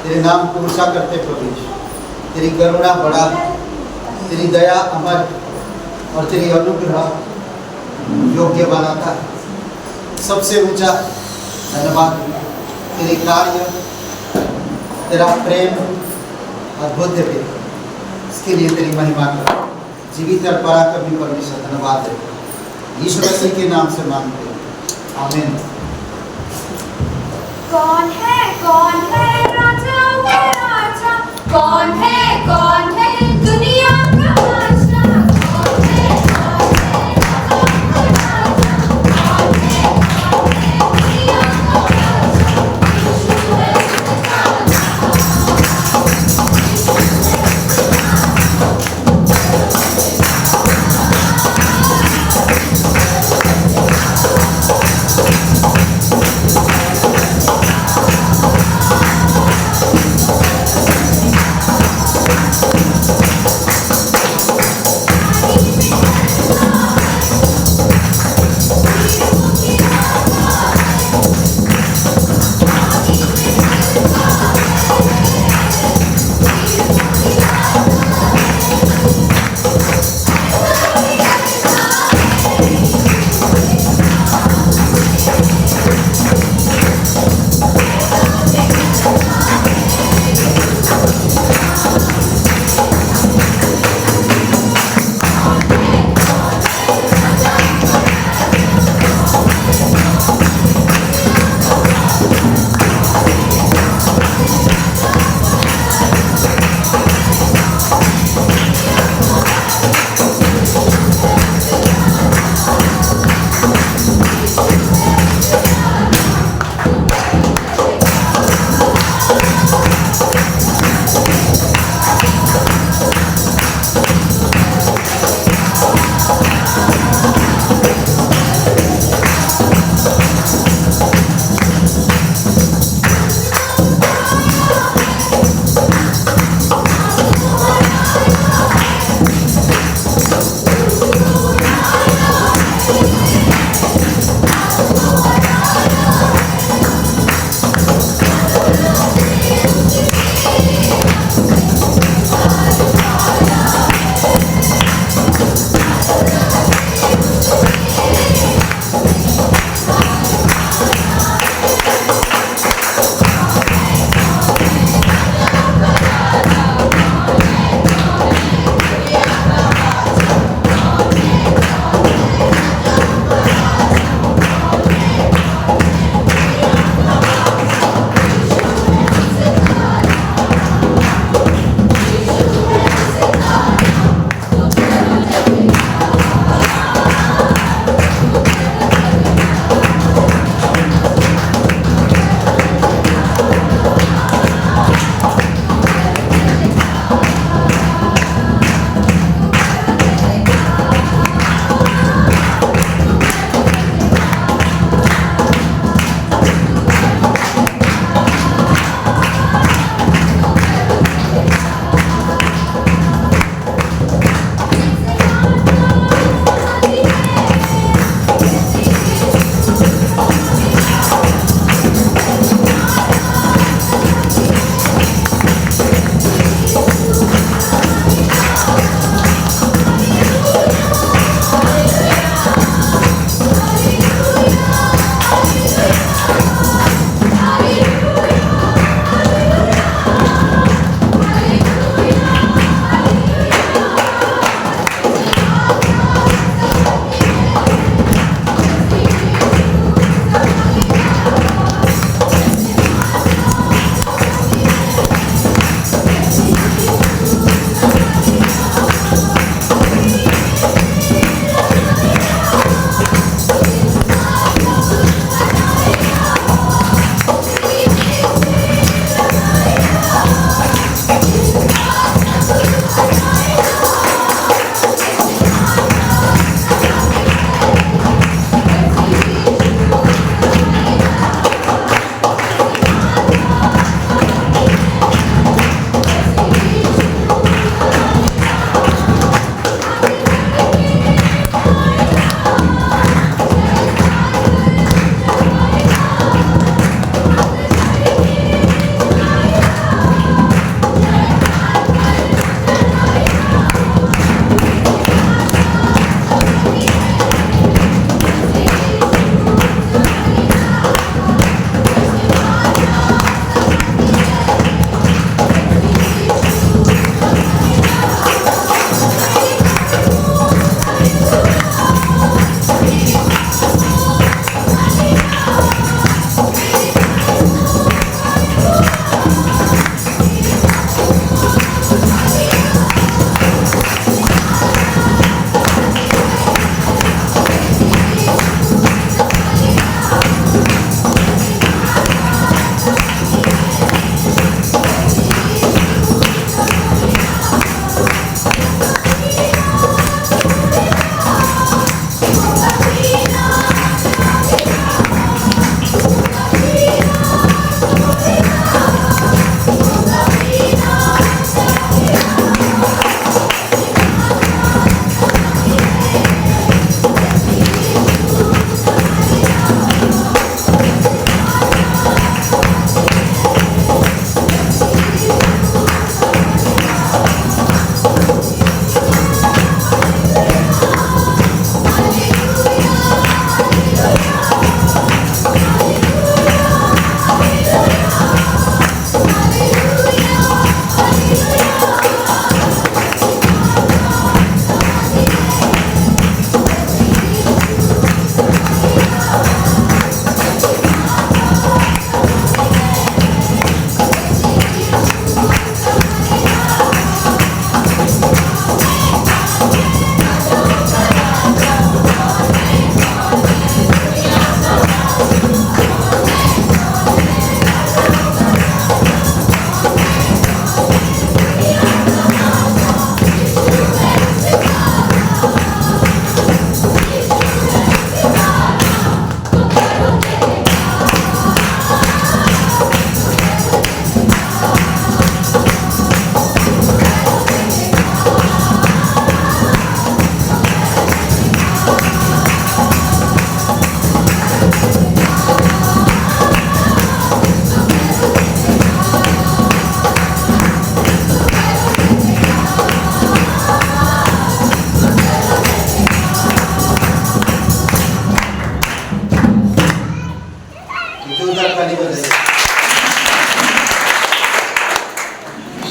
तेरे नाम को ऊंचा करते प्रभु यीशु। तेरी करुणा बड़ा है, तेरी दया अमर और तेरी अनुग्रह योग्य बनाता है। सबसे ऊंचा धन्यवाद, तेरे कार्य, तेरा प्रेम अद्भुत है, इसके लिए तेरी महिमा कर। जीवित और पराक्रमी परमेश्वर धन्यवाद है। यीशु मसीह के नाम से मांगते हैं, आमीन। कौन है राजा वो राजा, कौन है दुनिया का बादशाह, कौन है राजा वो राजा, कौन है दुनिया का बादशाह, यीशु है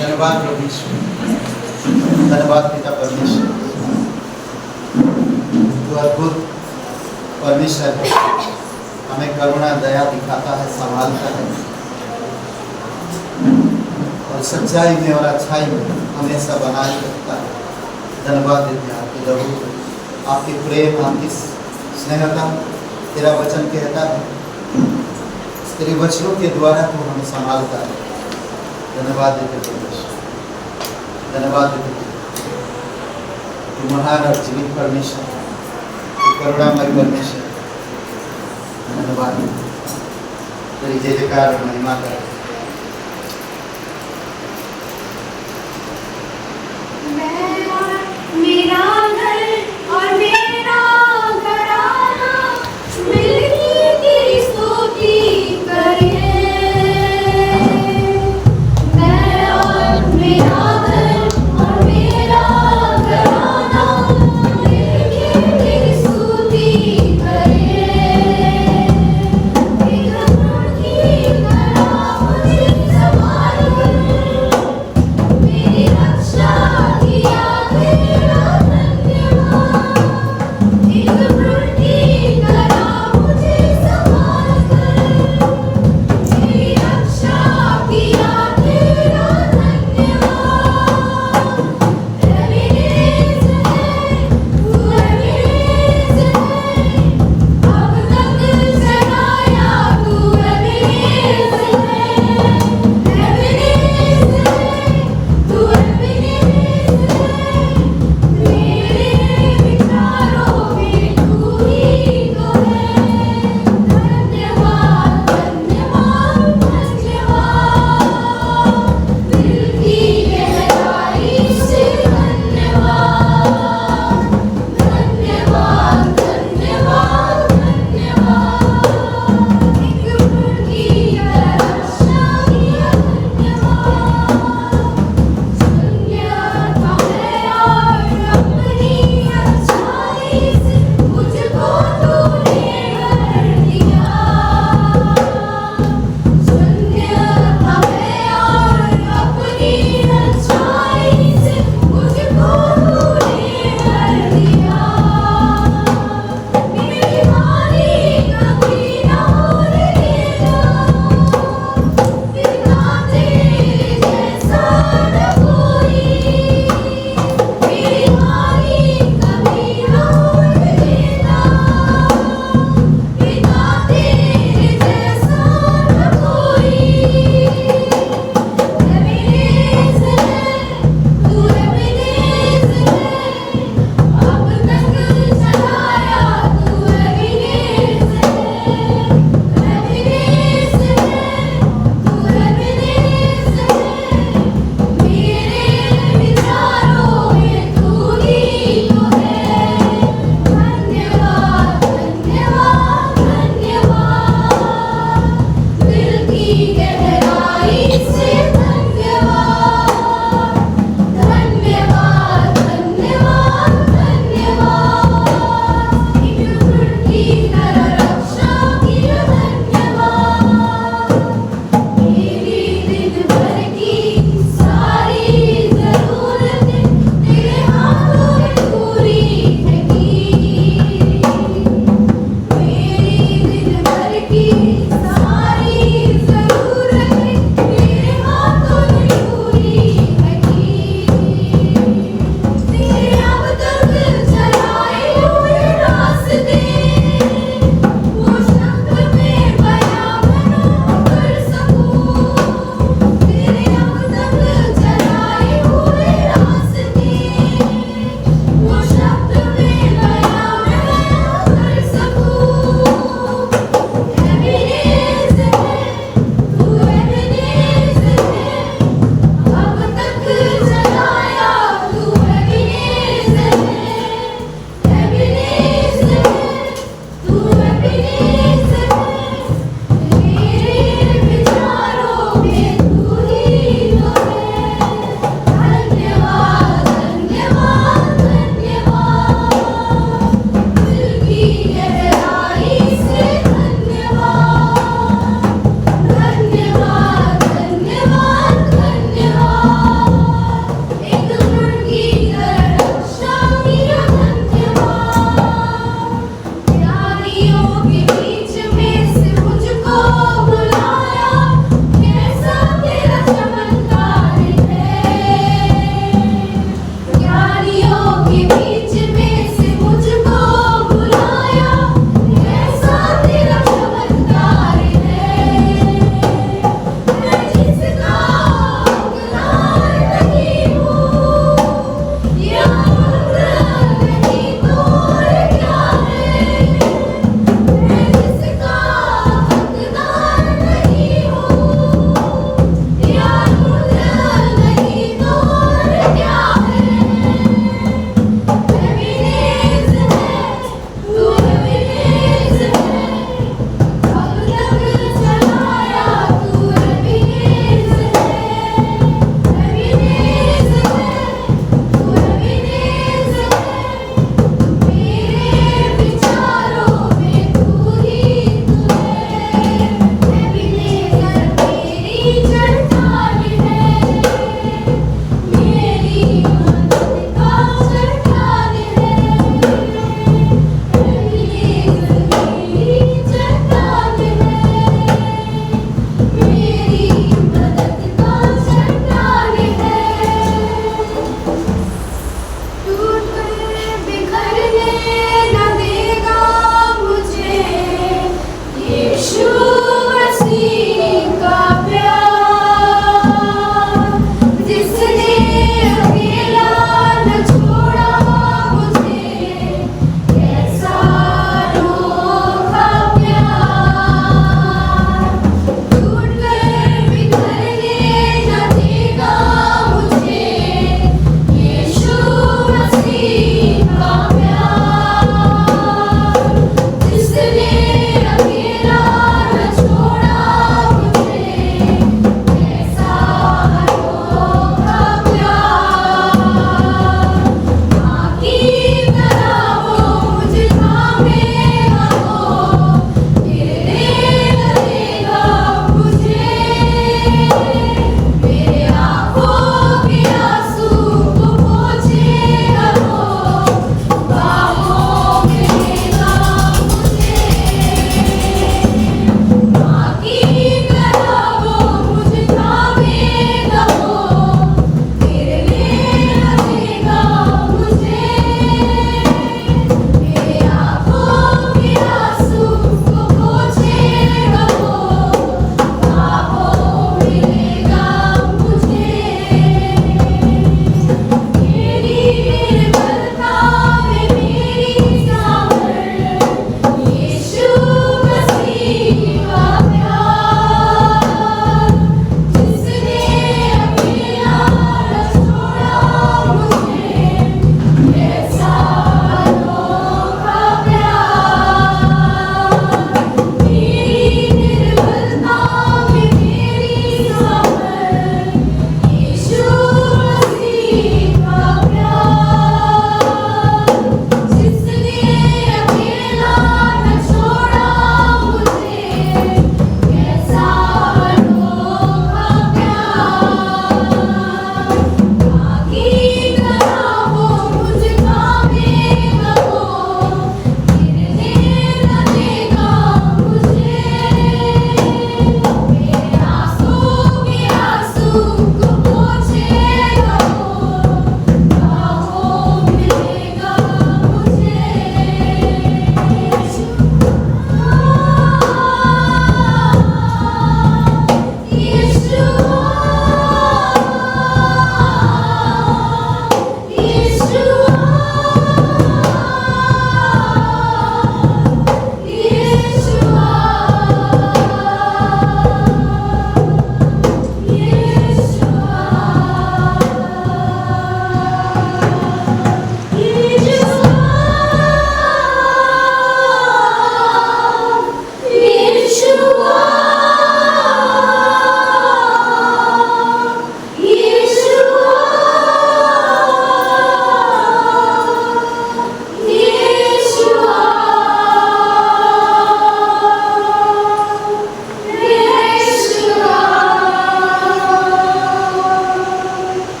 धन्यवाद प्रभु यीशु, धन्यवाद पिता परमेश्वर, जो अद्भुत परमेश्वर है, हमें करुणा दया दिखाता है, संभालता है और सच्चाई में और अच्छाई में हमेशा बनाए रखता है। धन्यवाद देते हैं आपके प्रभु, आपके प्रेम, आपकी स्नेहता। तेरा वचन कहता है तेरे वचनों के द्वारा तू हमें संभालता है। धन्यवाद देते परमेश्वर, धन्यवाद देते तू महान और जीवित परमेश्वर, तू करुणामय परमेश्वर। धन्यवाद तेरी जय जयकार और महिमा कर। मेरा घर और मेरा घराना मिलके तेरी स्तुति करे। मैं और मेरा घर और मेरा घराना मिलके तेरी स्तुति करे। एक धर्म की तरह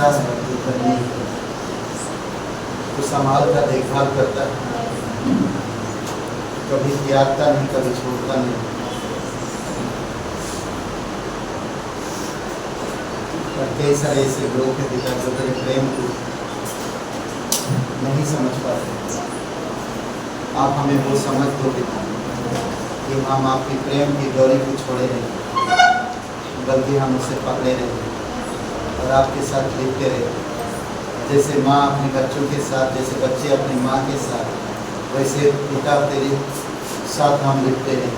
विश्वास भक्ति करनी तो संभाल कर देखभाल करता है, कभी त्यागता नहीं, कभी छोड़ता नहीं। और कई सारे ऐसे लोग के पिता जो तेरे प्रेम को नहीं समझ पाते, आप हमें वो समझ दो पिता कि हम आपकी प्रेम की डोरी को छोड़े नहीं, बल्कि हम उसे पकड़े रहे और आपके साथ लिपटे रहे। जैसे माँ अपने बच्चों के साथ, जैसे बच्चे अपनी माँ के साथ, वैसे पिता तेरे साथ हम लिपटे रहे।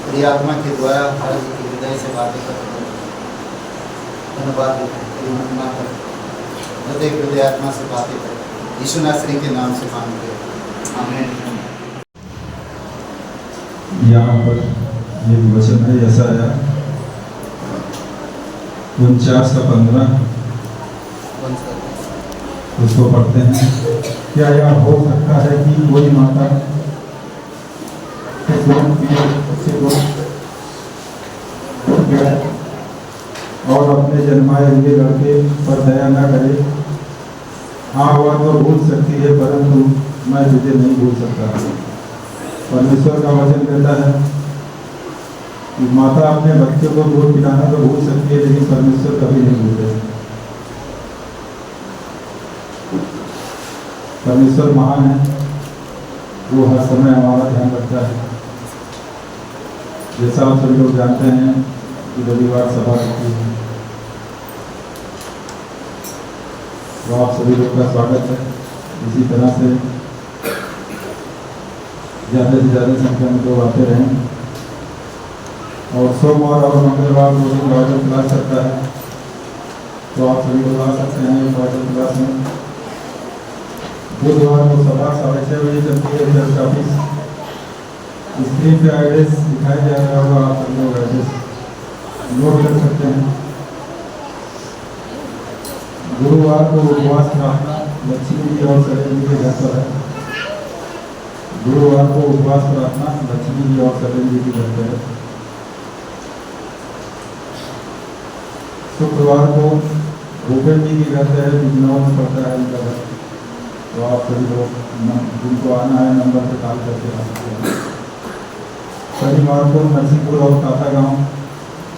तेरी आत्मा के द्वारा हर की हृदय से बातें करते हैं। धन्यवाद देते हैं तेरी महिमा कर, हृदय हृदय आत्मा से बातें कर, यीशु नासरी के नाम से मांगते हैं, आमीन। यहाँ पर ये वचन है यशायाह 49:15, उसको पढ़ते हैं। क्या यह हो सकता है कि कोई माता से और अपने जन्माए हुए लड़के पर दया न करे? हाँ, वह तो भूल सकती है, परंतु मैं तुझे नहीं भूल सकता। परमेश्वर का वचन कहता है कि माता अपने बच्चों को दूध पिलाना तो भूल सकती है, लेकिन परमेश्वर कभी नहीं भूलते। परमेश्वर महान है, वो हर समय हमारा ध्यान रखता है। जैसा आप सभी लोग जानते हैं कि रविवार सभा होती है, तो आप सभी लोग का स्वागत है। इसी तरह से ज़्यादा से ज़्यादा संख्या में लोग आते रहें। और सोमवार और मंगलवार को दिन बाइबल क्लास चलता है, तो आप सभी लोग आ सकते हैं बाइबल क्लास में। बुधवार को सभा 6:30 बजे चलती है चर्च ऑफिस। स्क्रीन पे एड्रेस दिखाई जा रहा होगा, आप सभी लोग एड्रेस नोट कर सकते हैं। गुरुवार को उपवास प्रार्थना लक्ष्मी जी और सरेन जी के घर पर है। गुरुवार को उपवास प्रार्थना लक्ष्मी जी और सरेन जी के घर पर है। शुक्रवार को भूपेन जी के घर है, बिजनौर में पड़ता है उनका घर। तो आप सभी लोग जिनको आना है नंबर पे कॉल करके आ सकते हैं। शनिवार को नरसिंहपुर और काता गाँव,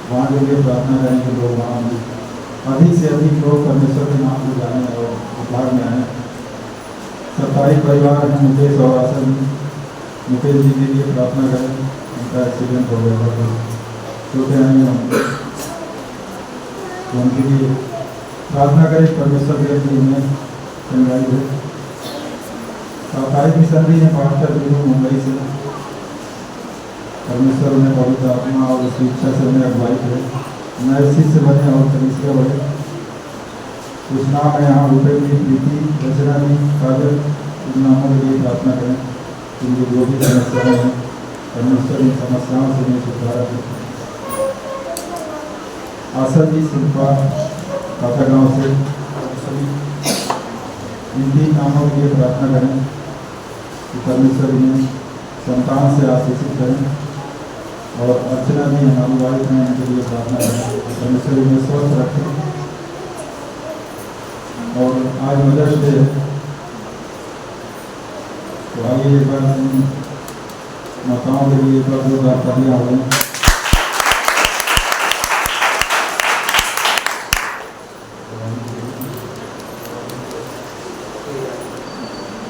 वहाँ के लिए प्रार्थना करेंगे लोग। वहाँ अधिक से अधिक लोग परमेश्वर के नाम को जाने और उद्धार में आए। सरकारी परिवार हैं मुकेश और आसन, मुकेश जी के लिए प्रार्थना करें, उनका एक्सीडेंट हो गया था, छोटे हैं तो उनके लिए प्रार्थना करें। परमेश्वर के लिए उन्हें चंगाई है। सरकारी मिशनरी हैं पास्टर दिनों मुंबई से, परमेश्वर उन्हें पवित्र आत्मा और उसकी इच्छा से उन्हें अगुवाई करे, नए शिष्य बने और कलीसिया बढ़े। उस नाम में यहाँ उपेंद्र, प्रीति, रचना जी, काजल, इन नामों के लिए प्रार्थना करें। उनकी जो भी समस्याएं हैं, परमेश्वर इन समस्याओं से उन्हें छुटकारा दे। आशा जी शिल्पा काता गाँव से, सभी इन 3 नामों के लिए प्रार्थना करें कि परमेश्वर इन्हें संतान से आशीषित करें। और अर्चना जी हमारी वाइफ हैं, उनके लिए प्रार्थना करें, परमेश्वर इन्हें स्वस्थ रखें। और आज मदर्स डे, तो आइए एक बार माताओं के लिए एक बार 2 तालियां हो।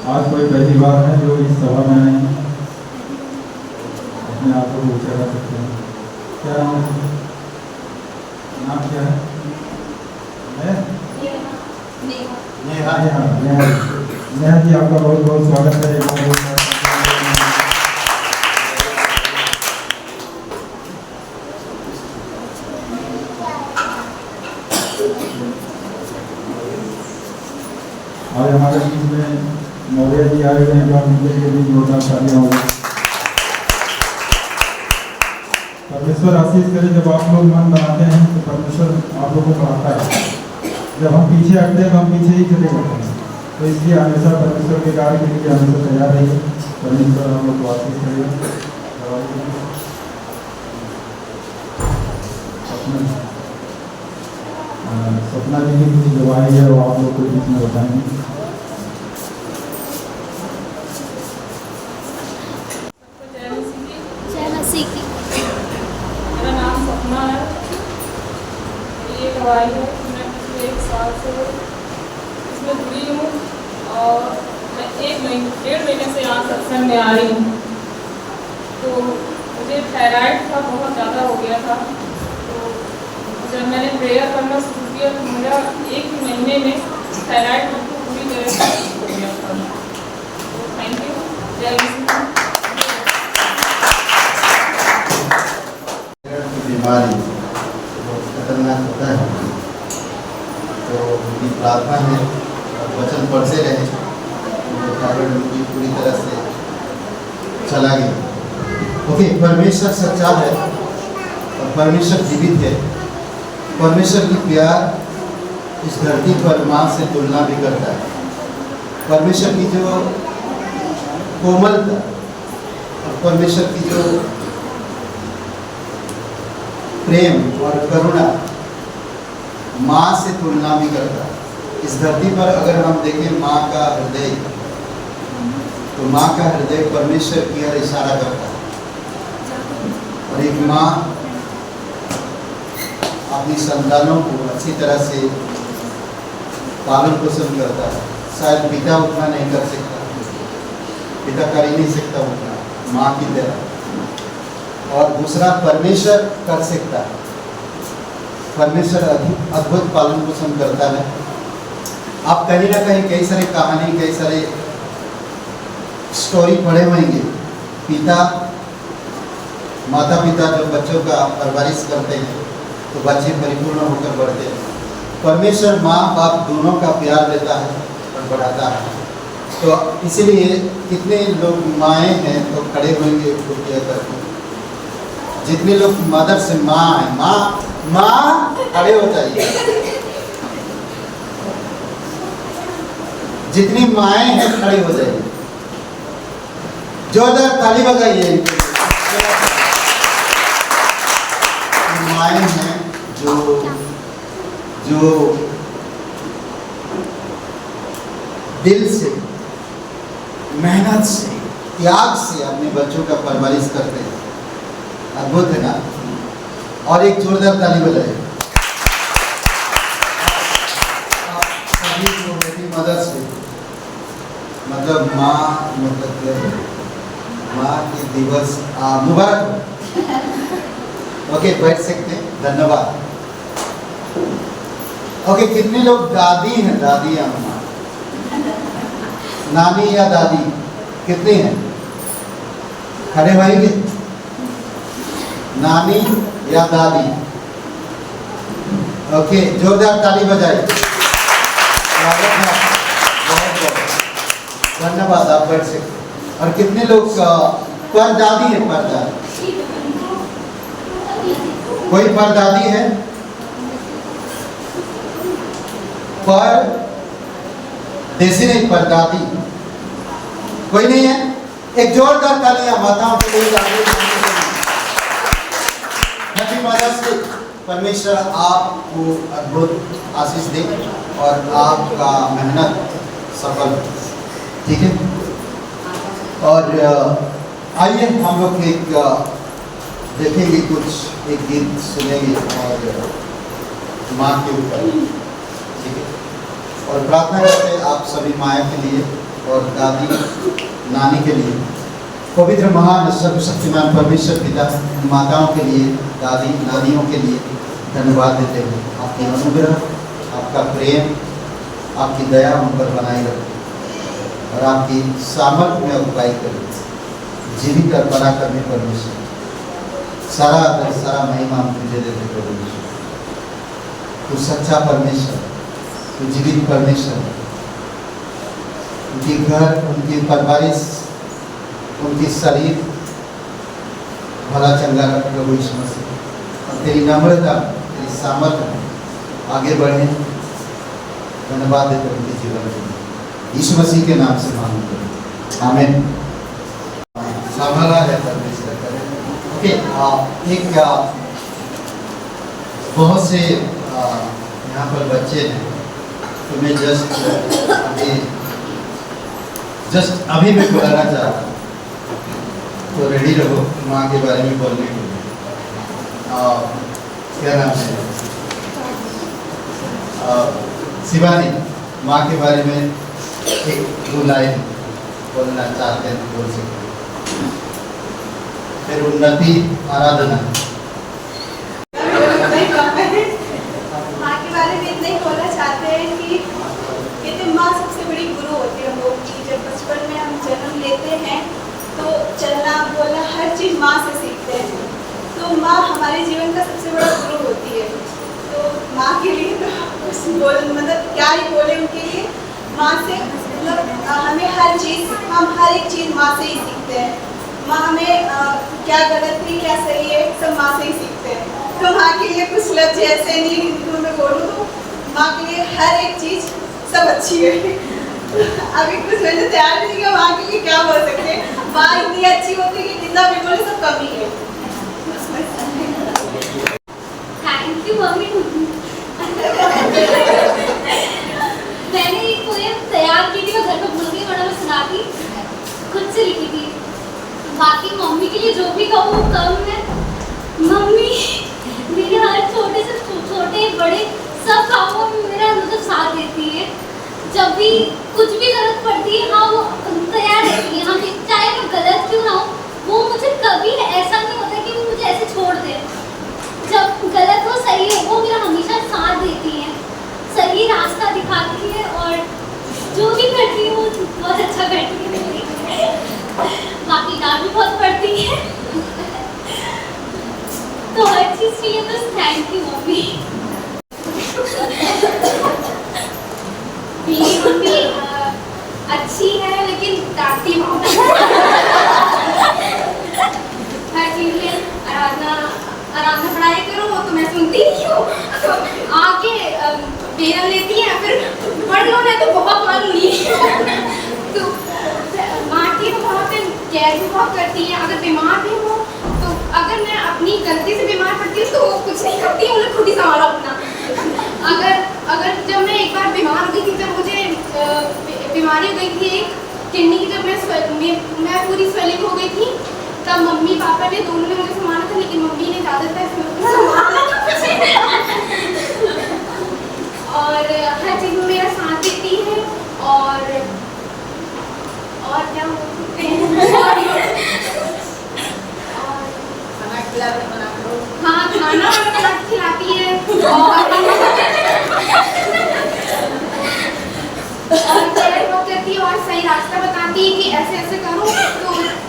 आज कोई पहली बार है जो इस सभा में आए हैं, अपने आप को ऊँचा कर सकते हैं। क्या नाम है? नाम क्या है? नेहा जी, आपका बहुत बहुत स्वागत है। आज हमारे बीच में मौर्य जी आए हुए हैं, जो उनके लिए भी जोरदार तालियां होंगी। परमेश्वर आशीष करे। जब आप लोग मन बनाते हैं तो परमेश्वर आप लोगों को बढ़ाता है। जब हम पीछे हटते हैं तो हम पीछे ही चले जाते हैं। तो इसलिए हमेशा परमेश्वर के कार्य के लिए हमेशा तैयार रहिए। परमेश्वर हम लोग को आशीष करेगा। अपने सपना जी की कुछ दवाई है वो आप लोग को बीच में बताएंगे। जय मसीह की। मेरा नाम सपना है। ये दवाई है, मैं पिछले 1 साल से इसमें जुड़ी हूँ और मैं 1 महीने से यहाँ सत्संग में आ रही हूँ। तो मुझे थायराइड का बहुत ज़्यादा हो गया था। तो जब मैंने प्रेयर करना शुरू किया तो मेरा 1 महीने में थायराइड बिल्कुल पूरी तरह से हो गया था। तो थैंक यू। जय मसीह। की बीमारी बहुत खतरनाक होता है, तो उनकी प्रार्थना है और वचन पढ़ते रहे तो थायराइड उनकी पूरी तरह से चला गया। ओके, परमेश्वर सच्चा है और परमेश्वर जीवित है। परमेश्वर की प्यार इस धरती पर माँ से तुलना भी करता है। परमेश्वर की जो कोमलता और परमेश्वर की जो प्रेम और करुणा माँ से तुलना भी करता है। इस धरती पर अगर हम देखें माँ का हृदय, तो माँ का हृदय परमेश्वर की ओर इशारा करता है। और एक माँ अपनी संतानों को अच्छी तरह से पालन पोषण करता है। शायद पिता उतना नहीं कर सकता, पिता कर ही नहीं सकता उतना माँ की तरह, और दूसरा परमेश्वर कर सकता है। परमेश्वर अद्भुत पालन पोषण करता है। आप कहीं ना कहीं कई सारे कहानी, कई सारे स्टोरी पढ़े होंगे। माता पिता जब बच्चों का परवरिश करते हैं तो बच्चे परिपूर्ण होकर बढ़ते हैं। परमेश्वर माँ बाप दोनों का प्यार देता है और बढ़ाता है। तो इसीलिए कितने लोग माएँ हैं तो खड़े होंगे कृपया करके। जितने लोग मदर से माँ है, माँ खड़े हो जाइए। जितनी माएँ हैं खड़े हो जाइए। जोरदार ताली बजाइए। माएँ हैं जो दिल से, मेहनत से, त्याग से अपने बच्चों का परवरिश करते हैं। अद्भुत है ना। और एक जोरदार ताली बजाइए। सभी को मेरी मदद से, मतलब माँ, मतलब माँ के दिवस मुबारक हो। ओके, बैठ सकते हैं। धन्यवाद। ओके, कितने लोग दादी हैं? दादी या माँ, नानी या दादी कितने हैं? खड़े होंगे। नानी या दादी? ओके, जोरदार ताली बजाइए। स्वागत है, बहुत बहुत धन्यवाद। आप बैठ सकते। और कितने लोग परदादी है? परदादी, कोई परदादी है? पर देसी नहीं, परदादी कोई नहीं है? एक जोरदार तालियां माताओं के लिए। Happy mothers day. परमेश्वर आपको अद्भुत आशीष दे और आपका मेहनत सफल हो। ठीक है। और आइए हम लोग एक देखेंगे, कुछ एक गीत सुनेंगे और माँ के ऊपर। ठीक है। और प्रार्थना करते हैं आप सभी माया के लिए और दादी नानी के लिए। पवित्र महान सर्वशक्तिमान परमेश्वर पिता माताओं के लिए, दादी नानियों के लिए धन्यवाद देते हैं। आपकी अनुग्रह, आपका प्रेम, आपकी दया उन पर बनाए रखें और आपकी सामर्थ्य में अगुवाई करें। जीवित और पराक्रमी परमेश्वर, सारा आदर, सारा महिमा हम तुझे देते परमेश्वर। तू सच्चा परमेश्वर, तू जीवित परमेश्वर। उनकी घर, उनकी परवरिश, उनकी शरीर भला चंगा रख प्रभु यीशु मसीह। और तेरी नम्रता, तेरी सामर्थ्य आगे बढ़े। धन्यवाद देते उनके जीवन में यीशु मसीह के नाम से मांगते। आमीन। संभाला है परमेश्वर करे। ओके, एक बहुत से यहाँ पर बच्चे हैं, तो मैं जस्ट अभी मैं बुलाना चाहता हूँ, तो रेडी रहो माँ के बारे में बोलने के लिए। क्या नाम है? शिवानी, माँ के बारे में एक दो लाइन बोलना चाहते हैं, बोल सकते हैं। फिर उन्नति आराधना। माँ के बारे में इतना ही बोलना चाहते हैं कि कहते माँ सबसे बड़ी गुरु होती है हम लोग की। जब बचपन में हम जन्म लेते हैं तो चलना बोलना हर चीज़ माँ से सीखते हैं, तो माँ हमारे जीवन का सबसे बड़ा गुरु होती है। तो माँ के लिए तो मतलब क्या ही बोले उनके लिए। माँ से मतलब हमें हर चीज़, हम हर एक चीज़ माँ से ही सीखते हैं। माँ हमें क्या गलत है क्या सही है सब माँ से ही सीखते हैं। तो माँ के लिए कुछ लफ्ज़ ऐसे नहीं जिनको मैं बोलूँ, तो माँ के लिए हर एक चीज़ सब अच्छी है। अभी कुछ मैंने तैयार नहीं किया, माँ के लिए क्या बोल सकते हैं। माँ इतनी अच्छी होती है कि जितना भी बोले सब कम ही है। Thank you mummy. मैंने एक पोएम तैयार की थी, मैं घर पे भूल गई, वरना मैं सुनाती, खुद से लिखी थी। बाकी मम्मी के लिए जो भी कहूँ वो कम है। मम्मी मेरे हर छोटे से छोटे बड़े सब कामों में मेरा मतलब साथ देती है। जब भी कुछ भी जरूरत पड़ती है, हाँ वो तैयार रहती है। हाँ चाहे मैं गलत क्यों ना हो, वो मुझे कभी ऐसा नहीं होता कि वो मुझे ऐसे छोड़ दे। जब गलत हो सही हो, वो मेरा हमेशा साथ देती है, सही रास्ता दिखाती है, और जो भी करती है वो बहुत अच्छा करती है। बाकी डांट भी बहुत पड़ती है। तो हर चीज़ के लिए बस थैंक यू मम्मी। मेरी मम्मी अच्छी है लेकिन डांटती बहुत है। हर चीज़ में आराधना पढ़ाई करो तो मैं सुनती नहीं हूँ, आके बेरन लेती है, फिर पढ़ लो मैं तो बहुत पढ़ लूँगी। तो मारती तो बहुत है, केयर भी बहुत करती है। अगर बीमार भी हो तो अगर मैं अपनी गलती से बीमार पड़ती हूँ तो वो कुछ नहीं करती, उन्हें खुद ही संभालो अपना। अगर जब मैं एक बार बीमार हो गई थी, जब मुझे बीमारी हो गई थी एक किडनी की, जब मैं पूरी स्वेलिंग हो गई थी, तब मम्मी पापा ने दोनों ने मुझे संभाला था, लेकिन मम्मी ने ज़्यादातर संभाला था मुझे। और हर चीज़ में मेरा साथ देती है। और क्या बोलते हैं, हाँ खाना बना खिलाती है, और करती है, और सही रास्ता बताती है कि ऐसे ऐसे करो तो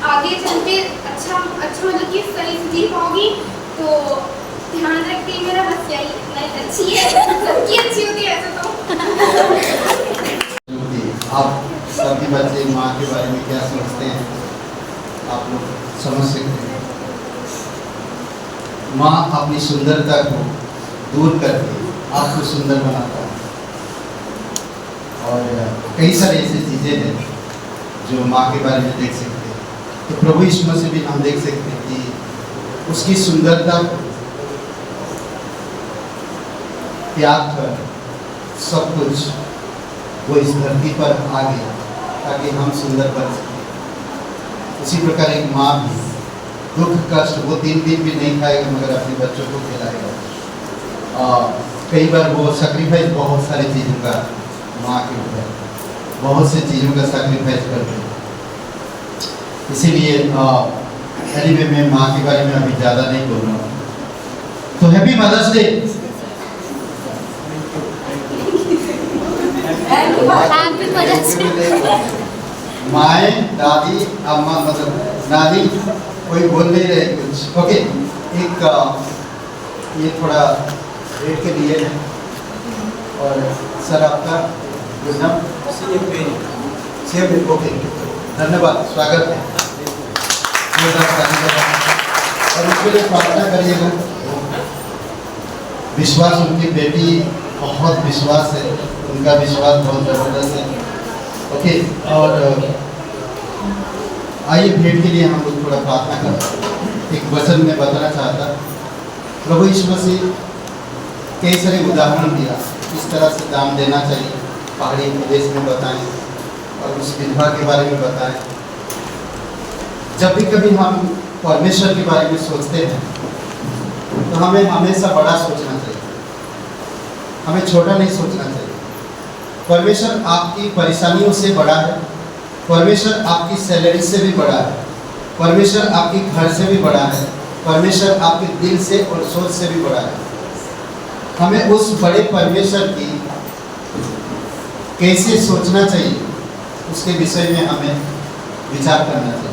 आगे चल के अच्छा मतलब कि सही से जी पाओगी। तो ध्यान रखती है मेरा, बस यही नहीं अच्छी है, सबकी अच्छी होती है ऐसे तो। आप सभी बच्चे माँ के बारे में क्या सोचते हैं, आप लोग समझ सकते हैं। माँ अपनी सुंदरता को दूर करके आपको सुंदर बनाता है, और कई सारी ऐसी चीज़ें हैं जो माँ के बारे में देख सकते हैं। तो प्रभु यीशु मसीह भी हम देख सकते हैं कि उसकी सुंदरता को त्याग कर सब कुछ वो इस धरती पर आ गया ताकि हम सुंदर बन सकें। उसी प्रकार एक माँ भी दुख कष्ट वो 3 दिन भी नहीं खाएगा मगर अपने बच्चों को खिलाएगा। कई बार वो सैक्रिफाइस बहुत सारी चीज़ों का माँ के ऊपर बहुत सी चीज़ों का सैक्रिफाइस करते हैं। इसीलिए एनीवे मैं माँ के बारे में अभी ज़्यादा नहीं बोल रहा हूँ। तो हैप्पी मदर्स डे। माए दादी अम्मा मतलब नानी कोई बोल नहीं रहे कुछ। ओके, एक ये थोड़ा रेट के लिए है, और सर आपका नाम ओके, धन्यवाद, स्वागत है। और उसके लिए प्रार्थना करिएगा। विश्वास, उनकी बेटी बहुत विश्वास है, उनका विश्वास बहुत ज़बरदस्त है। ओके, और आइए भेंट के लिए हम लोग थोड़ा प्रार्थना करें। एक वचन में बताना चाहता, प्रभु यीशु मसीह कई सारे उदाहरण दिया, किस तरह से दान देना चाहिए, पहाड़ी प्रदेश में बताएं और उस विधवा के बारे में बताएं। जब भी कभी हम परमेश्वर के बारे में सोचते हैं तो हमें हमेशा बड़ा सोचना चाहिए, हमें छोटा नहीं सोचना चाहिए। परमेश्वर आपकी परेशानियों से बड़ा है, परमेश्वर आपकी सैलरी से भी बड़ा है, परमेश्वर आपके घर से भी बड़ा है, परमेश्वर आपके दिल से और सोच से भी बड़ा है। हमें उस बड़े परमेश्वर की कैसे सोचना चाहिए उसके विषय में हमें विचार करना चाहिए।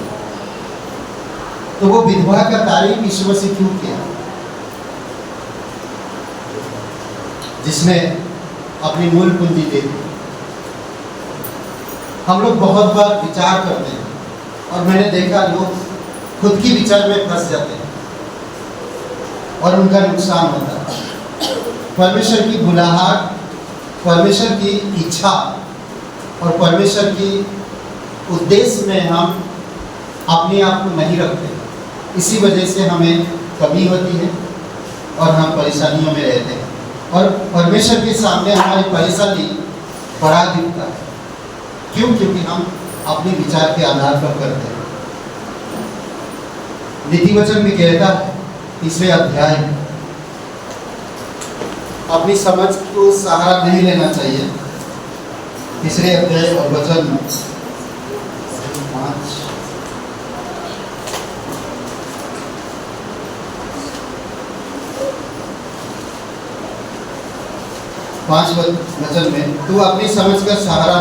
तो वो विधवा का तारीफ ईश्वर से क्यों किया, जिसने अपनी मूल पूंजी दे दी। हम लोग बहुत बार विचार करते हैं और मैंने देखा लोग खुद की विचार में फंस जाते हैं और उनका नुकसान होता है। परमेश्वर की बुलाहट, परमेश्वर की इच्छा और परमेश्वर की उद्देश्य में हम अपने आप को नहीं रखते, इसी वजह से हमें कमी होती है और हम परेशानियों में रहते हैं और परमेश्वर के सामने हमारी परेशानी बड़ा दिखता है। क्यों? क्योंकि हम अपने विचार के आधार पर करते हैं। नीति वचन में कहता है 3वें अध्याय, अपनी समझ को सहारा नहीं लेना चाहिए। 3रे अध्याय और वचन 5 वचन में, तू अपनी समझ का सहारा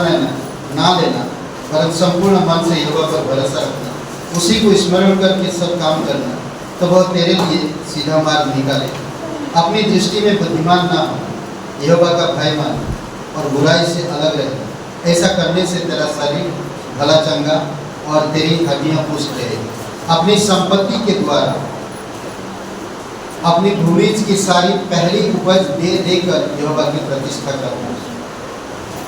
ना लेना, परंतु संपूर्ण मन से यहोवा पर भरोसा रखना, उसी को स्मरण करके सब काम करना, तो वह तेरे लिए सीधा मार्ग निकाले। अपनी दृष्टि में बुद्धिमान ना हो, यहोवा का भय मान और बुराई से अलग रहना। ऐसा करने से तेरा शरीर भला चंगा और तेरी हड्डियां पुष्ट रहेगी। अपनी संपत्ति के द्वारा अपनी भूमि की सारी पहली उपज दे देकर यहोवा की प्रतिष्ठा करना।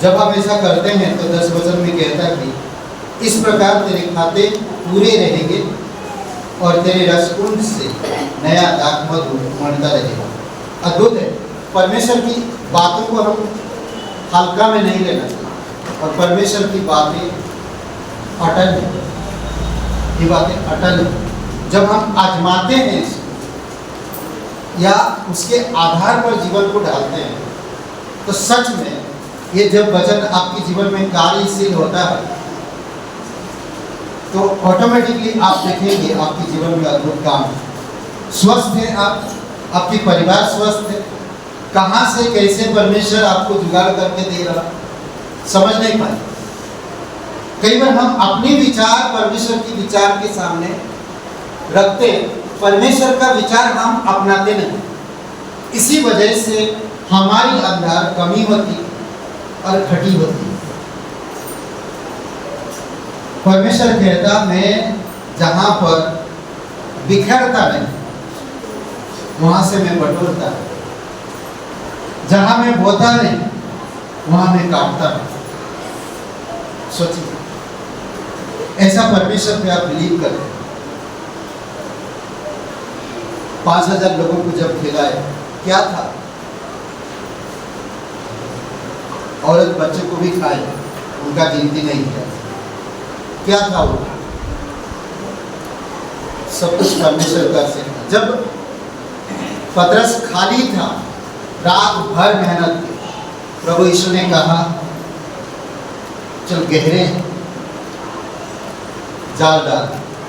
जब हम ऐसा करते हैं तो 10 वचन में कहता है कि इस प्रकार तेरे खाते पूरे रहेंगे और तेरे रसकुंड से नया दाख मधु उमड़ता रहेगा। अद्भुत है, परमेश्वर की बातों को हम हल्का में नहीं लेना चाहिए और परमेश्वर की बातें अटल है, ये बातें अटल है। जब हम आजमाते हैं या उसके आधार पर जीवन को ढालते हैं तो सच में ये जब वचन आपके जीवन में कार्यशील होता है तो ऑटोमेटिकली आप देखेंगे आपके जीवन में अद्भुत काम है। स्वस्थ है आप, आपकी परिवार स्वस्थ है। कहाँ से कैसे परमेश्वर आपको जुगाड़ करके दे रहा समझ नहीं पाए। कई बार हम अपने विचार परमेश्वर की विचार के सामने रखते, परमेश्वर का विचार हम अपनाते नहीं, इसी वजह से हमारी अंदर कमी होती और घटी होती। परमेश्वर कहता मैं जहां पर बिखरता नहीं वहां से मैं बटोरता, जहां मैं बोता नहीं वहां मैं काटता नहीं। सोचिए, ऐसा परमेश्वर पे आप बिलीव करें। 5000 लोगों को जब खिलाए क्या था, औरत बच्चे को भी खाए, उनका गिनती नहीं किया। क्या था वो? सब कुछ परमेश्वर का से। जब पतरस खाली था, रात भर मेहनत की, प्रभु यीशु ने कहा चल गहरे जाल डाल,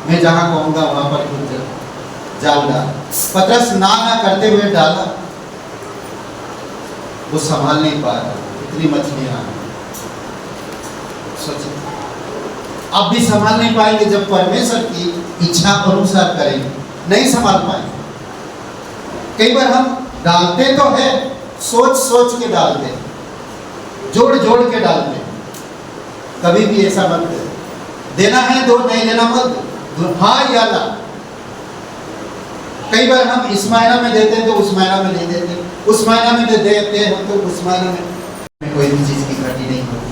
मैं जहां कहूंगा वहां पर खुद जाल डाल। पतरस ना करते हुए डाला, वो संभाल नहीं पा रहा, इतनी मछलियां। सोचिए, आप भी संभाल नहीं पाएंगे जब परमेश्वर की इच्छा अनुसार करेंगे, नहीं संभाल पाएंगे। कई बार हम डालते तो है, सोच सोच के डालते, जोड़ जोड़ के डालते। कभी भी ऐसा मत करें, देना है दो, नहीं देना मत दो, हाँ या ना। कई बार हम इस महीना में देते हैं तो उस महीना में नहीं देते, उस महीना में देते हैं तो उस महीना में कोई भी चीज की घटी नहीं होती।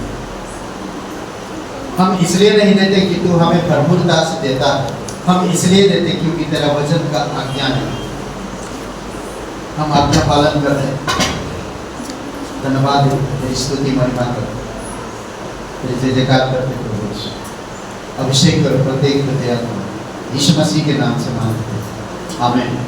हम इसलिए नहीं देते कि तू हमें भरपूरता से देता है, हम इसलिए देते क्योंकि तेरा वचन का आज्ञा है। हम आज्ञा पालन कर रहे हैं। धन्यवाद, तेरी स्तुति महिमा कर, तेरी जय जयकार करते प्रभु। अभिषेक करो प्रत्येक हृदय को, यीशु मसीह के नाम से मांगते हैं, आमीन।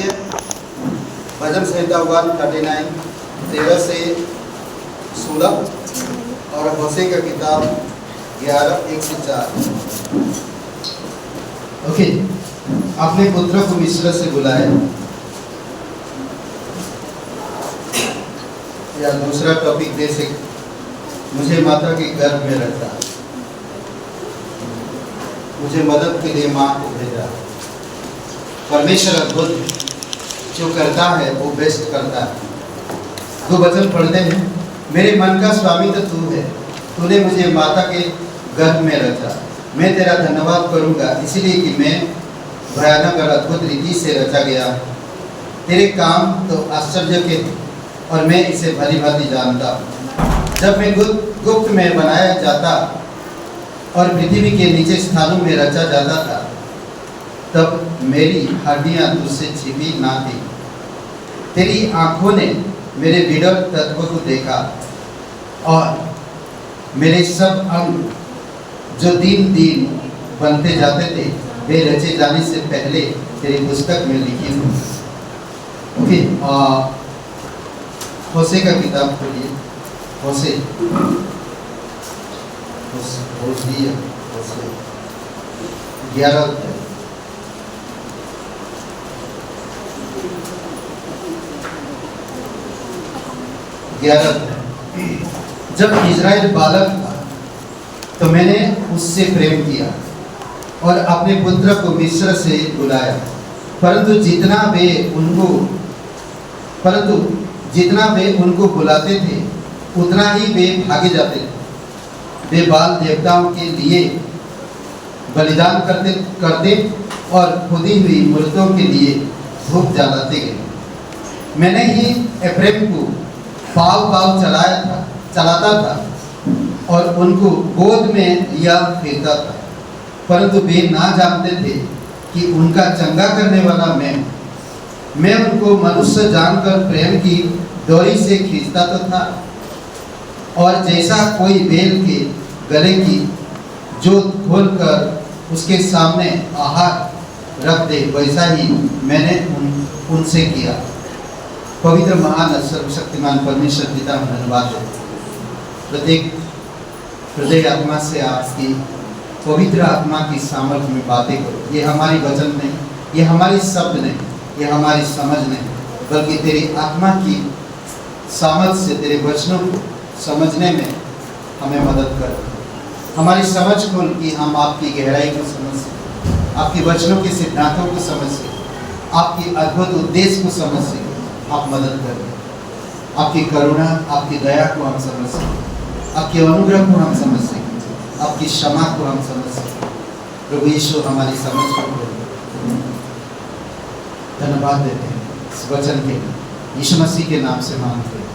देखिए भजन संहिता 139 13 से 16 और होशे का किताब 11 1 से 4। ओके, अपने पुत्र को मिस्र से बुलाया। या दूसरा टॉपिक दे सकते, मुझे माता के गर्भ में रखा, मुझे मदद के लिए माँ को भेजा। परमेश्वर अद्भुत जो करता है वो बेस्ट करता है। 2 वचन पढ़ते हैं। मेरे मन का स्वामी तो तू है, तूने मुझे माता के गर्भ में रचा। मैं तेरा धन्यवाद करूंगा इसलिए कि मैं भयानक और अद्भुत रीति से रचा गया। तेरे काम तो आश्चर्य के हैं और मैं इसे भली भांति जानता हूँ। जब मैं गुप्त में बनाया जाता और पृथ्वी के नीचे स्थानों में रचा जाता था, तब मेरी हड्डियां तुझसे छिपी ना थी। तेरी आंखों ने मेरे विडल तत्व को देखा और मेरे सब अंग जो दिन दिन बनते जाते थे वे रचे जाने से पहले तेरी पुस्तक में लिखी हूँ। ओके, होशे का किताब खोलिए। होशे 11 अध्याय। जब इज़राइल बालक था तो मैंने उससे प्रेम किया और अपने पुत्र को मिस्र से बुलाया, परंतु जितना वे उनको बुलाते थे उतना ही वे भागे जाते थे। वे बाल देवताओं के लिए बलिदान करते और खुदी हुई मूर्तों के लिए धूप जलाते गए। मैंने ही एफ्रेम को पाव चलाता था और उनको गोद में लिया फिरता था, परंतु वे ना जानते थे कि उनका चंगा करने वाला मैं उनको मनुष्य जानकर प्रेम की डोरी से खींचता तो था, और जैसा कोई बैल के गले की जोत खोलकर उसके सामने आहार रख दे, वैसा ही मैंने उनसे किया। पवित्र महान सर्वशक्तिमान परमेश्वर पिता धन्यवाद है। प्रत्येक हृदय आत्मा से आपकी पवित्र आत्मा की सामर्थ्य में बातें करो। ये हमारी वचन नहीं, ये हमारी शब्द नहीं, ये हमारी समझ नहीं, बल्कि तेरी आत्मा की सामर्थ्य से तेरे वचनों को समझने में हमें मदद कर। हमारी समझ खोल कि हम आपकी गहराई को समझ सकें, आपके वचनों के सिद्धांतों को समझ सकें, आपकी अद्भुत उद्देश्य को समझ सकें। आप मदद करें। आपकी करुणा, आपकी दया को हम समझ सकें, आपके अनुग्रह को हम समझ सकें, आपकी क्षमा को हम समझ सकें। प्रभु यीशु हमारी समझ को खोलो। धन्यवाद देते हैं इस वचन के यीशु मसीह के नाम से मांगते हैं,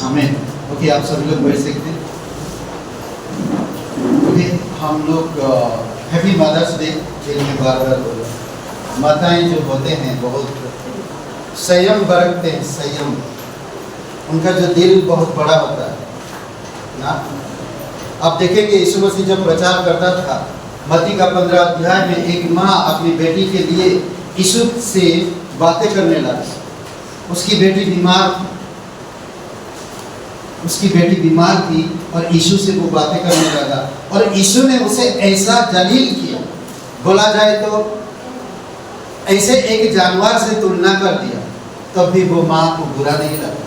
आमीन। ओके, आप सभी लोग बैठ सकते हैं। ओके, हम लोग हैप्पी मदर्स डे के लिए बार बार बोल रहे हैं। माताएं जो होते हैं बहुत संयम बरतते हैं, संयम। उनका जो दिल बहुत बड़ा होता है ना। आप देखेंगे यीशु मसीह जब प्रचार करता था, मत्ती का 15 अध्याय में एक माँ अपनी बेटी के लिए यीशु से बातें करने लगी। उसकी बेटी बीमार थी और यीशु से वो बातें करने लगा, और यीशु ने उसे ऐसा जलील किया, बोला जाए तो ऐसे एक जानवर से तुलना कर दिया, तब भी वो माँ को बुरा नहीं लगा।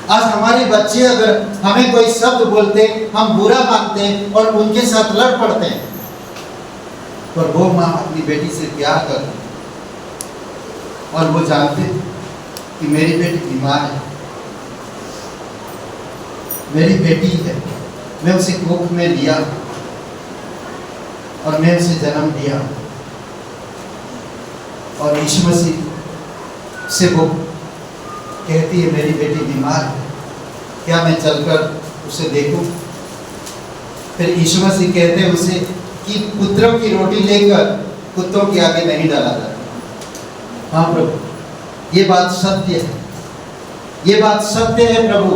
आज हमारे बच्चे अगर हमें कोई शब्द बोलते, हम बुरा मानते हैं और उनके साथ लड़ पड़ते हैं, पर वो माँ अपनी बेटी से प्यार करती और वो जानते कि मेरी बेटी बीमार है, मेरी बेटी है, मैं उसे कोख में लिया और मैं उसे जन्म दिया। और यीशु मसीह से वो कहती है मेरी बेटी बीमार है, क्या मैं चलकर उसे देखूं? फिर यीशु मसीह कहते हैं उसे कि पुत्रों की रोटी लेकर कुत्तों के आगे नहीं डाला जाता। हाँ प्रभु, ये बात सत्य है, ये बात सत्य है प्रभु।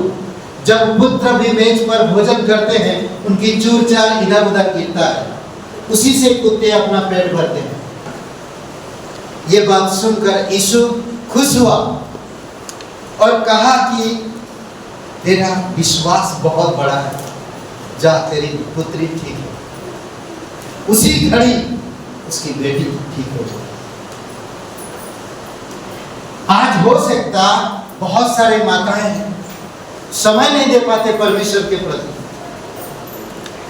जब पुत्र भी मेज पर भोजन करते हैं, उनकी चूर चार इधर उधर गिरता है, उसी से कुत्ते अपना पेट भरते हैं। ये बात सुनकर यीशु खुश हुआ और कहा कि तेरा विश्वास बहुत बड़ा है, जा तेरी पुत्री ठीक है। उसी घड़ी उसकी बेटी ठीक हो गई। आज हो सकता बहुत सारे माताएं हैं, समय नहीं दे पाते परमेश्वर के प्रति,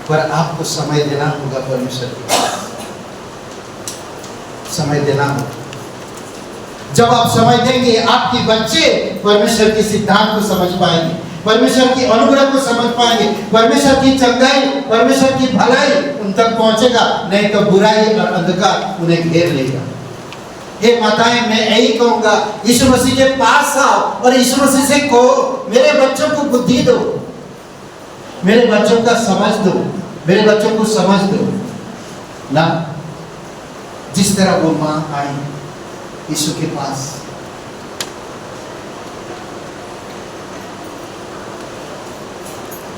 पर आपको समय देना होगा परमेश्वर के पास। समय देना होगा। जब आप समय देंगे, आपके बच्चे परमेश्वर के सिद्धांत को समझ पाएंगे, परमेश्वर की अनुग्रह को समझ पाएंगे, परमेश्वर की चंगाई, परमेश्वर की भलाई उन तक पहुंचेगा। नहीं तो बुराई और अंधकार उन्हें घेर लेगा। हे माताएं, मैं यही कहूंगा, यीशु मसीह के पास आओ और यीशु मसीह से कहो, मेरे बच्चों को बुद्धि दो, मेरे बच्चों का समझ दो, मेरे बच्चों को समझ दो ना। जिस तरह वो माँ आई यीशु के पास,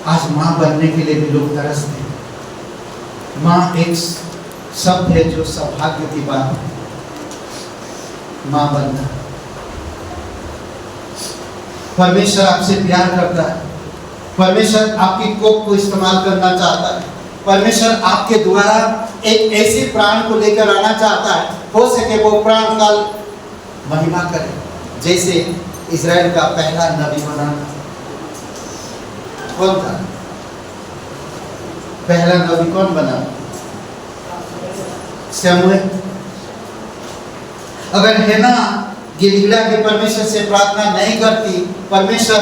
आज माँ बनने के लिए भी लोग तरसते हैं। माँ एक शब्द है जो सौभाग्य की बात है, माँ बनना। परमेश्वर आपसे प्यार करता है, परमेश्वर आपकी कोख को इस्तेमाल करना चाहता है, परमेश्वर आपके द्वारा एक ऐसे प्राण को लेकर आना चाहता है, हो सके वो प्राण का महिमा करे, जैसे इजराइल का पहला नबी बना। कौन था पहला नबी? कौन बना? शमूएल। अगर हैना गिलगिला के परमेश्वर से प्रार्थना नहीं करती, परमेश्वर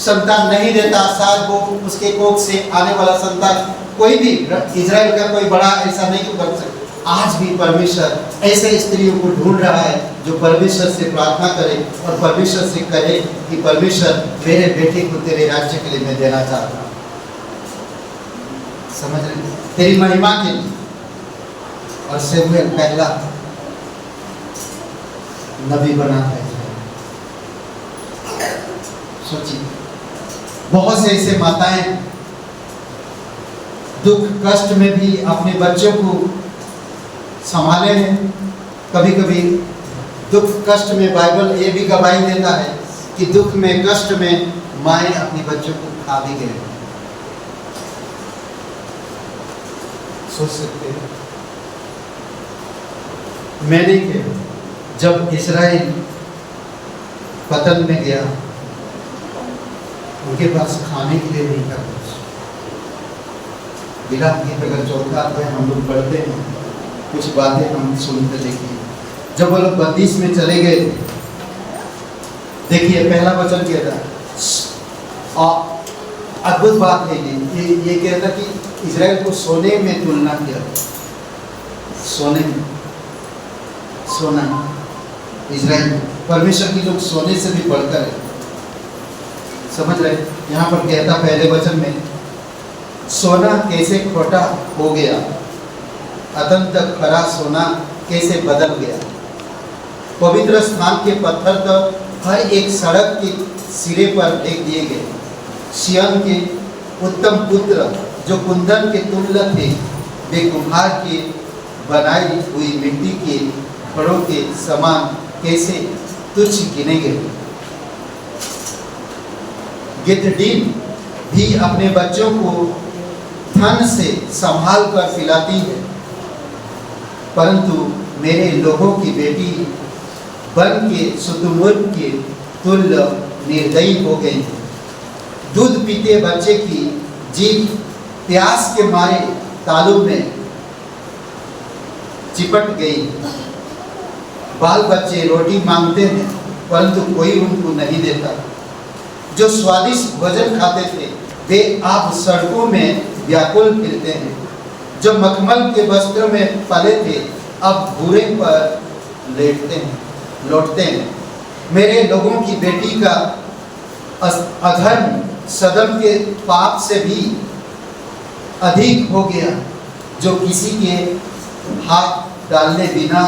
संतान नहीं देता, शायद वो उसके कोख से आने वाला संतान कोई भी इजराइल का कोई बड़ा ऐसा नहीं कर सकता। आज भी परमेश्वर ऐसे स्त्रियों को ढूंढ रहा है जो परमेश्वर से प्रार्थना करे और परमेश्वर से कहे कि परमेश्वर मेरे बेटे को तेरे राज्य के लिए मैं देना चाहता हूँ। समझ रहे? तेरी महिमा के लिए। और शमूएल पहला नबी बना है। सोचिए, बहुत से ऐसे माताएं दुख कष्ट में भी अपने बच्चों को संभाले हैं। कभी कभी दुख कष्ट में बाइबल ये भी गवाही देता है कि दुख में कष्ट में माएं अपने बच्चों को खा भी गए। सोच सकते हैं? मैंने के जब इस्राएल पतन में गया, उनके पास खाने के लिए नहीं था कुछ। बिला गीत अगर चौथा अध्याय हम लोग पढ़ते हैं, कुछ बातें हम सुनते देखिए। जब वो लोग बंदिश में चले गए, देखिए पहला वचन क्या था। अद्भुत बात है ये कहता कि इजराइल को सोने में तुलना किया। सोने में, सोना इजराइल परमेश्वर की लोग सोने से भी बढ़कर है। समझ रहे? यहाँ पर कहता पहले वचन में, सोना कैसे खोटा हो गया, अत्यंत खरा सोना कैसे बदल गया। पवित्र स्थान के पत्थर तो हर एक सड़क के सिरे पर फेंक दिए गए। सियन के उत्तम पुत्र जो कुंदन के तुल्य थे, वे कुम्हार के बनाई हुई मिट्टी के घड़ों के समान कैसे तुच्छ गिने गए। गिद्धड़ीन भी अपने बच्चों को थन से संभाल कर पिलाती है, परंतु मेरे लोगों की बेटी बन के शुतुर्मुर्ग के तुल्य निर्दयी हो गई है। दूध पीते बच्चे की जीभ प्यास के मारे तालू में चिपट गई। बाल बच्चे रोटी मांगते हैं, परंतु कोई उनको नहीं देता। जो स्वादिष्ट भोजन खाते थे, वे अब सड़कों में व्याकुल फिरते हैं। जो मखमल के वस्त्र में पले थे, अब भूरे पर लौटते हैं। मेरे लोगों की बेटी का अधर्म सदम के पाप से भी अधिक हो गया, जो किसी के हाथ डालने बिना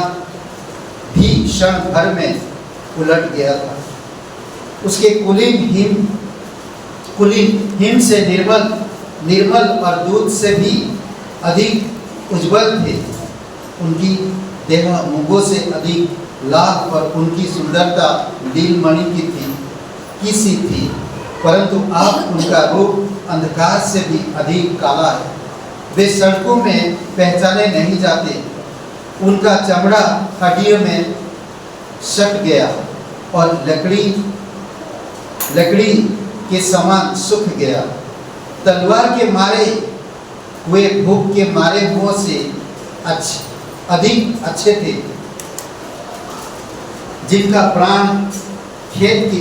भी क्षण भर में उलट गया था। उसके कुलीन हिम से निर्मल और दूध से भी अधिक उज्जवल थे। उनकी देह मूंगों से अधिक लाल पर उनकी सुंदरता नीलमणि की सी थी, परंतु अब उनका रूप अंधकार से भी अधिक काला है। वे सड़कों में पहचाने नहीं जाते, उनका चमड़ा हड्डियों में सट गया और लकड़ी के समान सूख गया। तलवार के मारे हुए, भूख के मारे हुओं से अधिक अच्छे थे, जिनका प्राण खेत की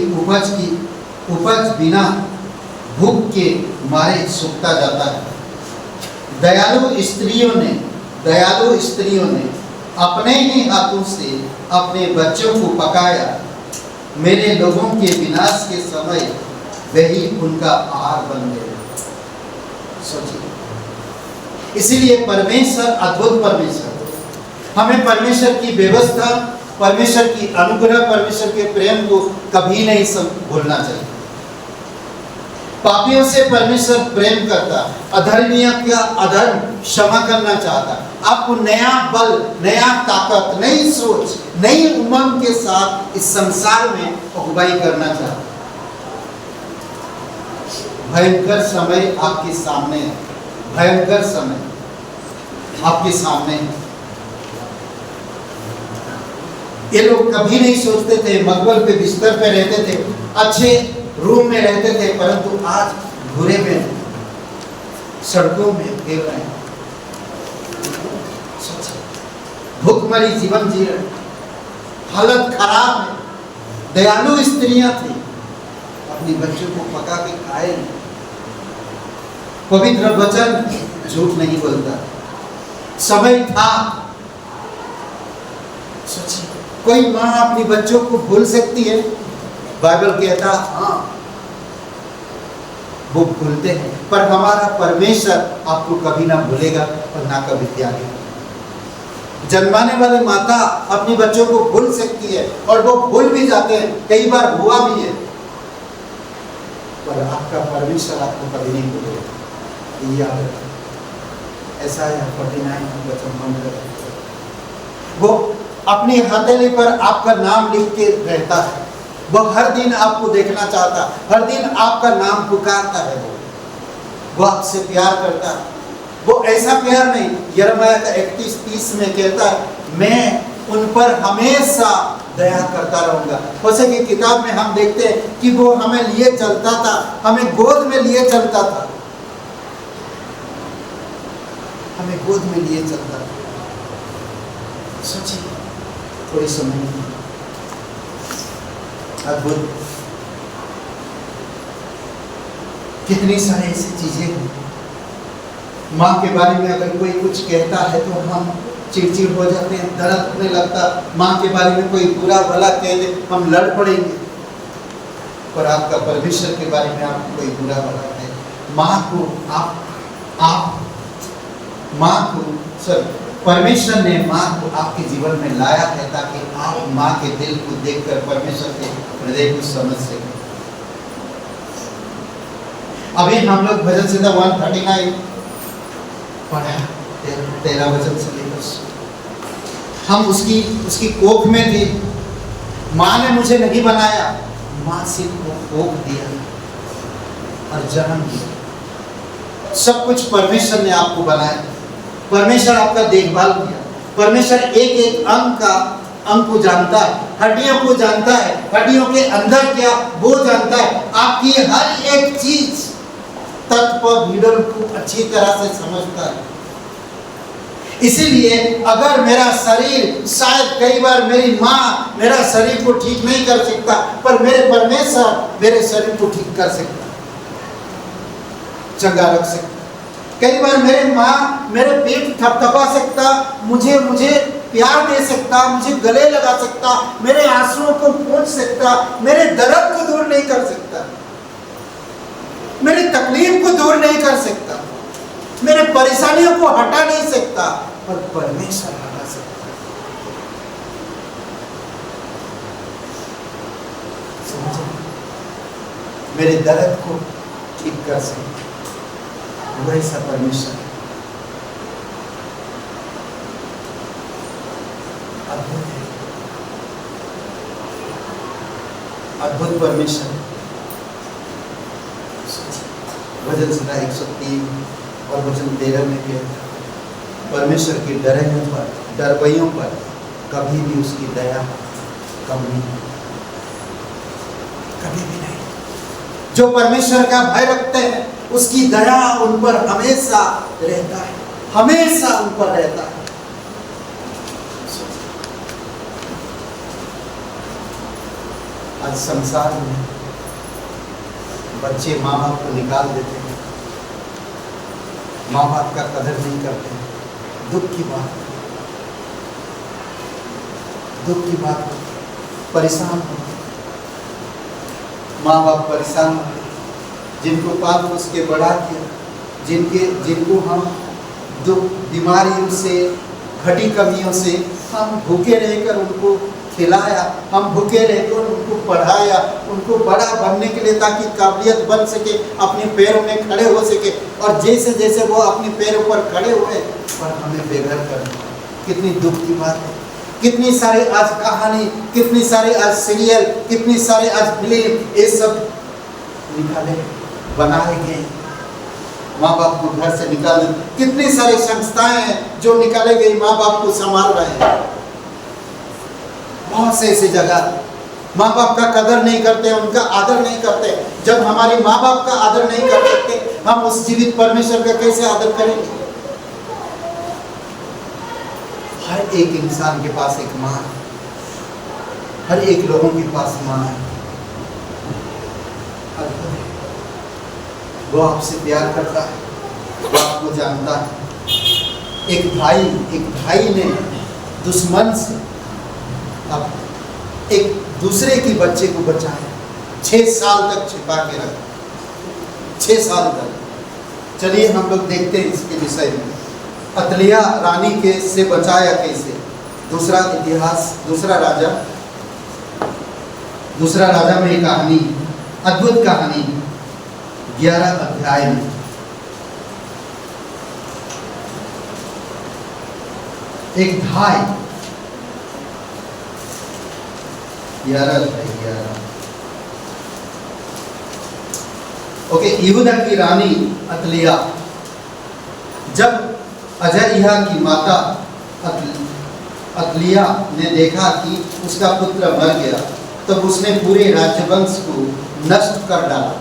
उपज बिना भूख के मारे सूखता जाता है। दयालु स्त्रियों ने अपने ही हाथों से अपने बच्चों को पकाया। मेरे लोगों के विनाश के समय वही उनका आहार बन गए। सोचिए, इसीलिए परमेश्वर अद्भुत परमेश्वर, हमें परमेश्वर की व्यवस्था, परमेश्वर की अनुग्रह, परमेश्वर के प्रेम को कभी नहीं भूलना चाहिए। पापियों से परमेश्वर प्रेम करता, अधर्मियों का अधर्म क्षमा करना चाहता, आपको नया बल, नया ताकत, नई सोच, नई उमंग के साथ इस संसार में अगुवाई करना चाहता। भयंकर समय आपके सामने है, भयंकर समय आपके सामने है। ये लोग कभी नहीं सोचते थे, मकबल पे बिस्तर पे रहते थे, अच्छे रूम में रहते थे, परंतु आज बुरे में सड़कों में गिर रहे हैं, भूखमरी जीवन जी रहे, हालत खराब है। दयालु स्त्रियां थी, अपनी बच्चों को पका के खाए। पवित्र वचन झूठ नहीं बोलता। समय था, सोचिए, कोई माँ अपनी बच्चों को भूल सकती है? बाइबल कहता हाँ, वो भूलते हैं, पर हमारा परमेश्वर आपको कभी ना भूलेगा और ना कभी त्यागेगा। जन्माने वाली माता अपनी बच्चों को भूल सकती है और वो भूल भी जाते हैं, कई बार हुआ भी है, पर आपका परमेश्वर आपको कभी नहीं भूलेगा। ये याद रखिए। ऐसा है 49 वचन हम वो अपनी हथेली पर आपका नाम लिख के रहता है। वो हर दिन आपको देखना चाहता, हर दिन आपका नाम पुकारता है। वो आपसे प्यार करता है। वो ऐसा प्यार नहीं, यिर्मयाह का 31:30 में कहता है, मैं उन पर हमेशा दया करता रहूंगा। होशे की किताब में हम देखते हैं कि वो हमें लिए चलता था, हमें गोद में लिए चलता था, हमें गोद में लिए चलता था। सोचिए, थोड़ी समय अद्भुत, कितनी सारी ऐसी चीजें हैं। माँ के बारे में अगर कोई कुछ कहता है तो हम चिड़चिड़ हो जाते हैं, दर्द होने लगता। माँ के बारे में कोई बुरा भला कह दे, हम लड़ पड़ेंगे। पर आपका परमेश्वर के बारे में आपको कोई बुरा भला कहे, माँ को माँ को परमेश्वर ने माँ को आपके जीवन में लाया है ताकि आप माँ के दिल को देखकर परमेश्वर के हृदय को समझ सकें। अभी हम लोग भजन संहिता 139 पढ़ा, 13 वचन से लेकर हम उसकी कोख में थे। माँ ने मुझे नहीं बनाया, माँ सिर्फ को कोख दिया और जन्म दिया। सब कुछ परमेश्वर ने आपको बनाया, परमेश्वर आपका देखभाल किया। परमेश्वर एक एक अंग को जानता है, हड्डियों को जानता है, हड्डियों के अंदर क्या वो जानता है। आपकी हर एक चीज तत्व भीड़ों को अच्छी तरह से समझता है। इसीलिए अगर मेरा शरीर, शायद कई बार मेरी माँ मेरा शरीर को ठीक नहीं कर सकता, पर मेरे परमेश्वर मेरे शरीर को ठीक कर सकता, चंगा रख सकता। कई बार मेरे माँ मेरे पेट थपथपा सकता, मुझे प्यार दे सकता, मुझे गले लगा सकता, मेरे आंसुओं को पोंछ सकता, मेरे दर्द को दूर नहीं कर सकता, मेरी तकलीफ को दूर नहीं कर सकता, मेरे परेशानियों को हटा नहीं सकता, पर परमेश्वर हटा सकता। समझे? मेरे दर्द को ठीक कर सकता, वैसा परमेश्वर अद्भुत है। अद्भुत परमेश्वर। वचन सुना 103 और वचन 13 में कहता परमेश्वर के डरवैयों पर कभी भी उसकी दया कम नहीं, कभी भी नहीं। जो परमेश्वर का भय रखते हैं उसकी दया उन पर हमेशा रहता है, हमेशा उन पर रहता है। आज संसार में बच्चे माँ बाप को निकाल देते हैं, माँ बाप का कदर नहीं करते हैं। दुख की बात, दुख की बात, परेशान हो, माँ बाप परेशान हो, जिनको पाल पोस के बड़ा किया, जिनको हम दुख बीमारियों से, घटी कमियों से हम भूखे रहकर उनको खिलाया, हम भूखे रहकर उनको पढ़ाया, उनको बड़ा बनने के लिए ताकि काबिलियत बन सके, अपने पैरों में खड़े हो सके। और जैसे जैसे वो अपने पैरों पर खड़े हुए पर हमें बेघर कर दिया। कितनी दुख की बात है। कितनी सारे आज कहानी, कितनी सारे आज सीरियल, कितनी सारे आज फिल्म, ये सब निकाले बनाए गए, माँ बाप को घर से निकाले। कितनी सारी संस्थाएं हैं जो निकाले गए माँ बाप को संभाल रहे हैं। बहुत से ऐसी जगह माँ बाप का कदर नहीं करते, उनका आदर नहीं करते। जब हमारे माँ बाप का आदर नहीं कर सकते, हम उस जीवित परमेश्वर का कैसे आदर करेंगे? हर एक इंसान के पास एक माँ है, हर एक लोगों के पास माँ है। वो आपसे प्यार करता है, वो आपको जानता है। एक भाई ने दुश्मन से अब एक दूसरे की बच्चे को बचाया, 6 साल तक छिपा के रखा, 6 साल तक। चलिए हम लोग देखते हैं इसके विषय में। अतलिया रानी के से बचाया कैसे, दूसरा इतिहास, दूसरा राजा में कहानी, अद्भुत कहानी 11 अध्याय में। एक भाई 11 ओके। यहूदा की रानी अतलिया, जब अजय्याह की माता अतलिया ने देखा कि उसका पुत्र मर गया, तब उसने पूरे राजवंश को नष्ट कर डाला,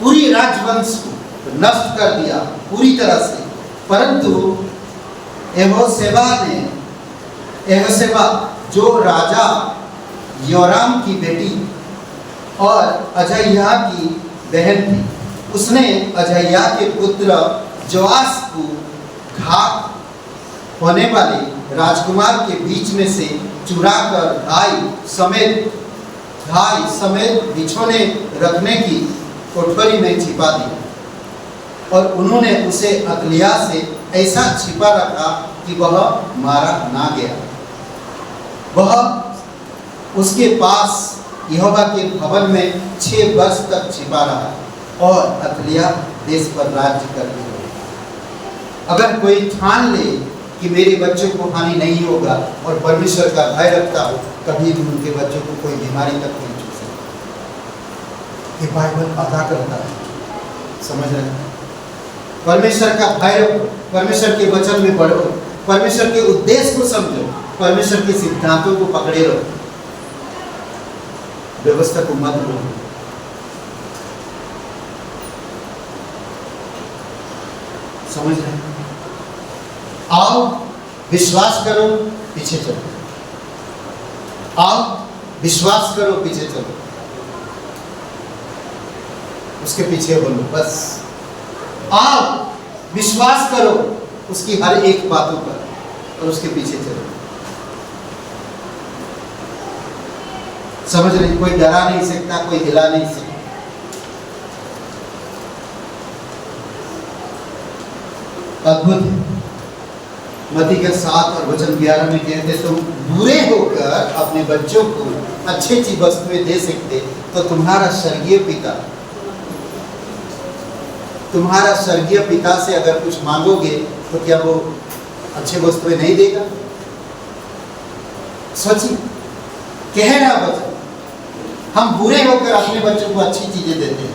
पूरी राजवंश को नष्ट कर दिया पूरी तरह से। परंतु यहोशेबा जो राजा योराम की बेटी और अजय्याह की बहन थी, उसने अजय्याह के पुत्र जोआस को घात होने वाले राजकुमार के बीच में से चुराकर धाई समेत बिछोने रखने की कोठरी में छिपा दिया। और उन्होंने उसे अतलिया से ऐसा छिपा रखा कि वह मारा ना गया। वह उसके पास यहोवा के भवन में 6 वर्ष तक छिपा रहा और अतलिया देश पर राज्य करती रही। अगर कोई ठान ले कि मेरे बच्चों को हानि नहीं होगा और परमेश्वर का भय रखता हो, कभी भी उनके बच्चों को कोई बीमारी तक नहीं छू सकती। ये बाइबल अदा करता है, समझ रहे हैं? परमेश्वर का भय रखो, परमेश्वर के वचन में बढ़ो, परमेश्वर के उद्देश्य को समझो, परमेश्वर के सिद्धांतों को पकड़े रहो, व्यवस्था को मत भूलो। समझ रहे हैं? आओ विश्वास करो, पीछे चलो। आओ विश्वास करो, पीछे चलो। उसके पीछे बोलो बस। आओ विश्वास करो उसकी हर एक बातों पर और उसके पीछे चलो। समझ रहे? कोई डरा नहीं सकता, कोई हिला नहीं सकता। अद्भुत है। मत्ती के 7 और वचन 11 में कहते तुम बुरे होकर अपने बच्चों को अच्छी अच्छी वस्तुएं दे सकते, तो तुम्हारा स्वर्गीय पिता से अगर कुछ मांगोगे तो क्या वो अच्छी वस्तुएं नहीं देगा? सोचिए, कह रहा वचन हम बुरे होकर अपने बच्चों को अच्छी चीजें देते हैं,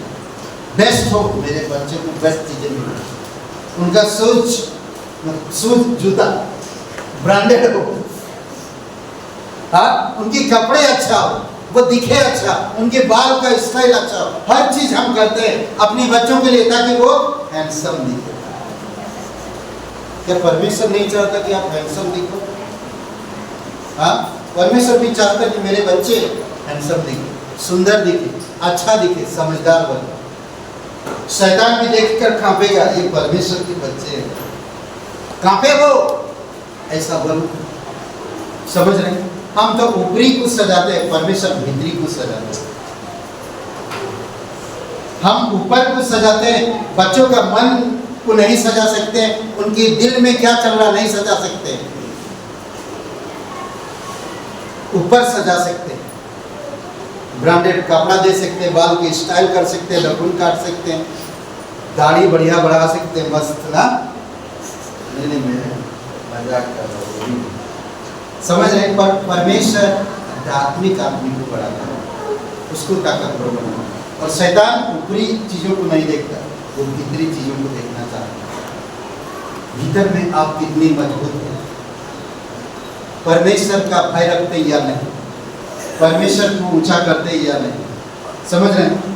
बेस्ट हो, मेरे बच्चे को बेस्ट चीजें मिले, उनका शूज जूता ब्रांडेड हो, हाँ, उनके कपड़े अच्छा हो, वो दिखे अच्छा, उनके बाल का स्टाइल अच्छा हो, हर चीज हम करते हैं अपने बच्चों के लिए ताकि वो हैंडसम दिखे। क्या परमेश्वर नहीं चाहता कि आप हैंडसम दिखो? हाँ, परमेश्वर भी चाहता है कि मेरे बच्चे हैंडसम दिखे, सुंदर दिखे, अच्छा दिखे, समझदार बने। शैतान भी देखकर कांपेगा, ये परमेश्वर के बच्चे हैं, कांपे वो, ऐसा बनो। समझ रहे हैं? हम तो ऊपरी को सजाते हैं, परमेश्वर भीतरी को सजाते हैं। हम ऊपर को सजाते हैं, बच्चों का मन को नहीं सजा सकते हैं, उनके दिल में क्या चल रहा नहीं सजा सकते हैं, ऊपर सजा सकते हैं, ब्रांडेड कपड़ा दे सकते हैं, बाल की स्टाइल कर सकते हैं, लखून काट सकते हैं, दाढ़ी बढ़िया बढ़ा सकते हैं, मस्त ना। नहीं मैं मजाक कर रहा हूँ, समझ रहे? पर परमेश्वर आध्यात्मिक आदमी को बढ़ाता है, उसको ताकतवर बनाता है। और शैतान ऊपरी चीजों को नहीं देखता, वो भीतरी चीजों को देखना चाहता है। भीतर में आप कितनी मजबूत हैं, परमेश्वर का भय रखते या नहीं, परमेश्वर को ऊंचा करते या नहीं। समझ रहे हैं?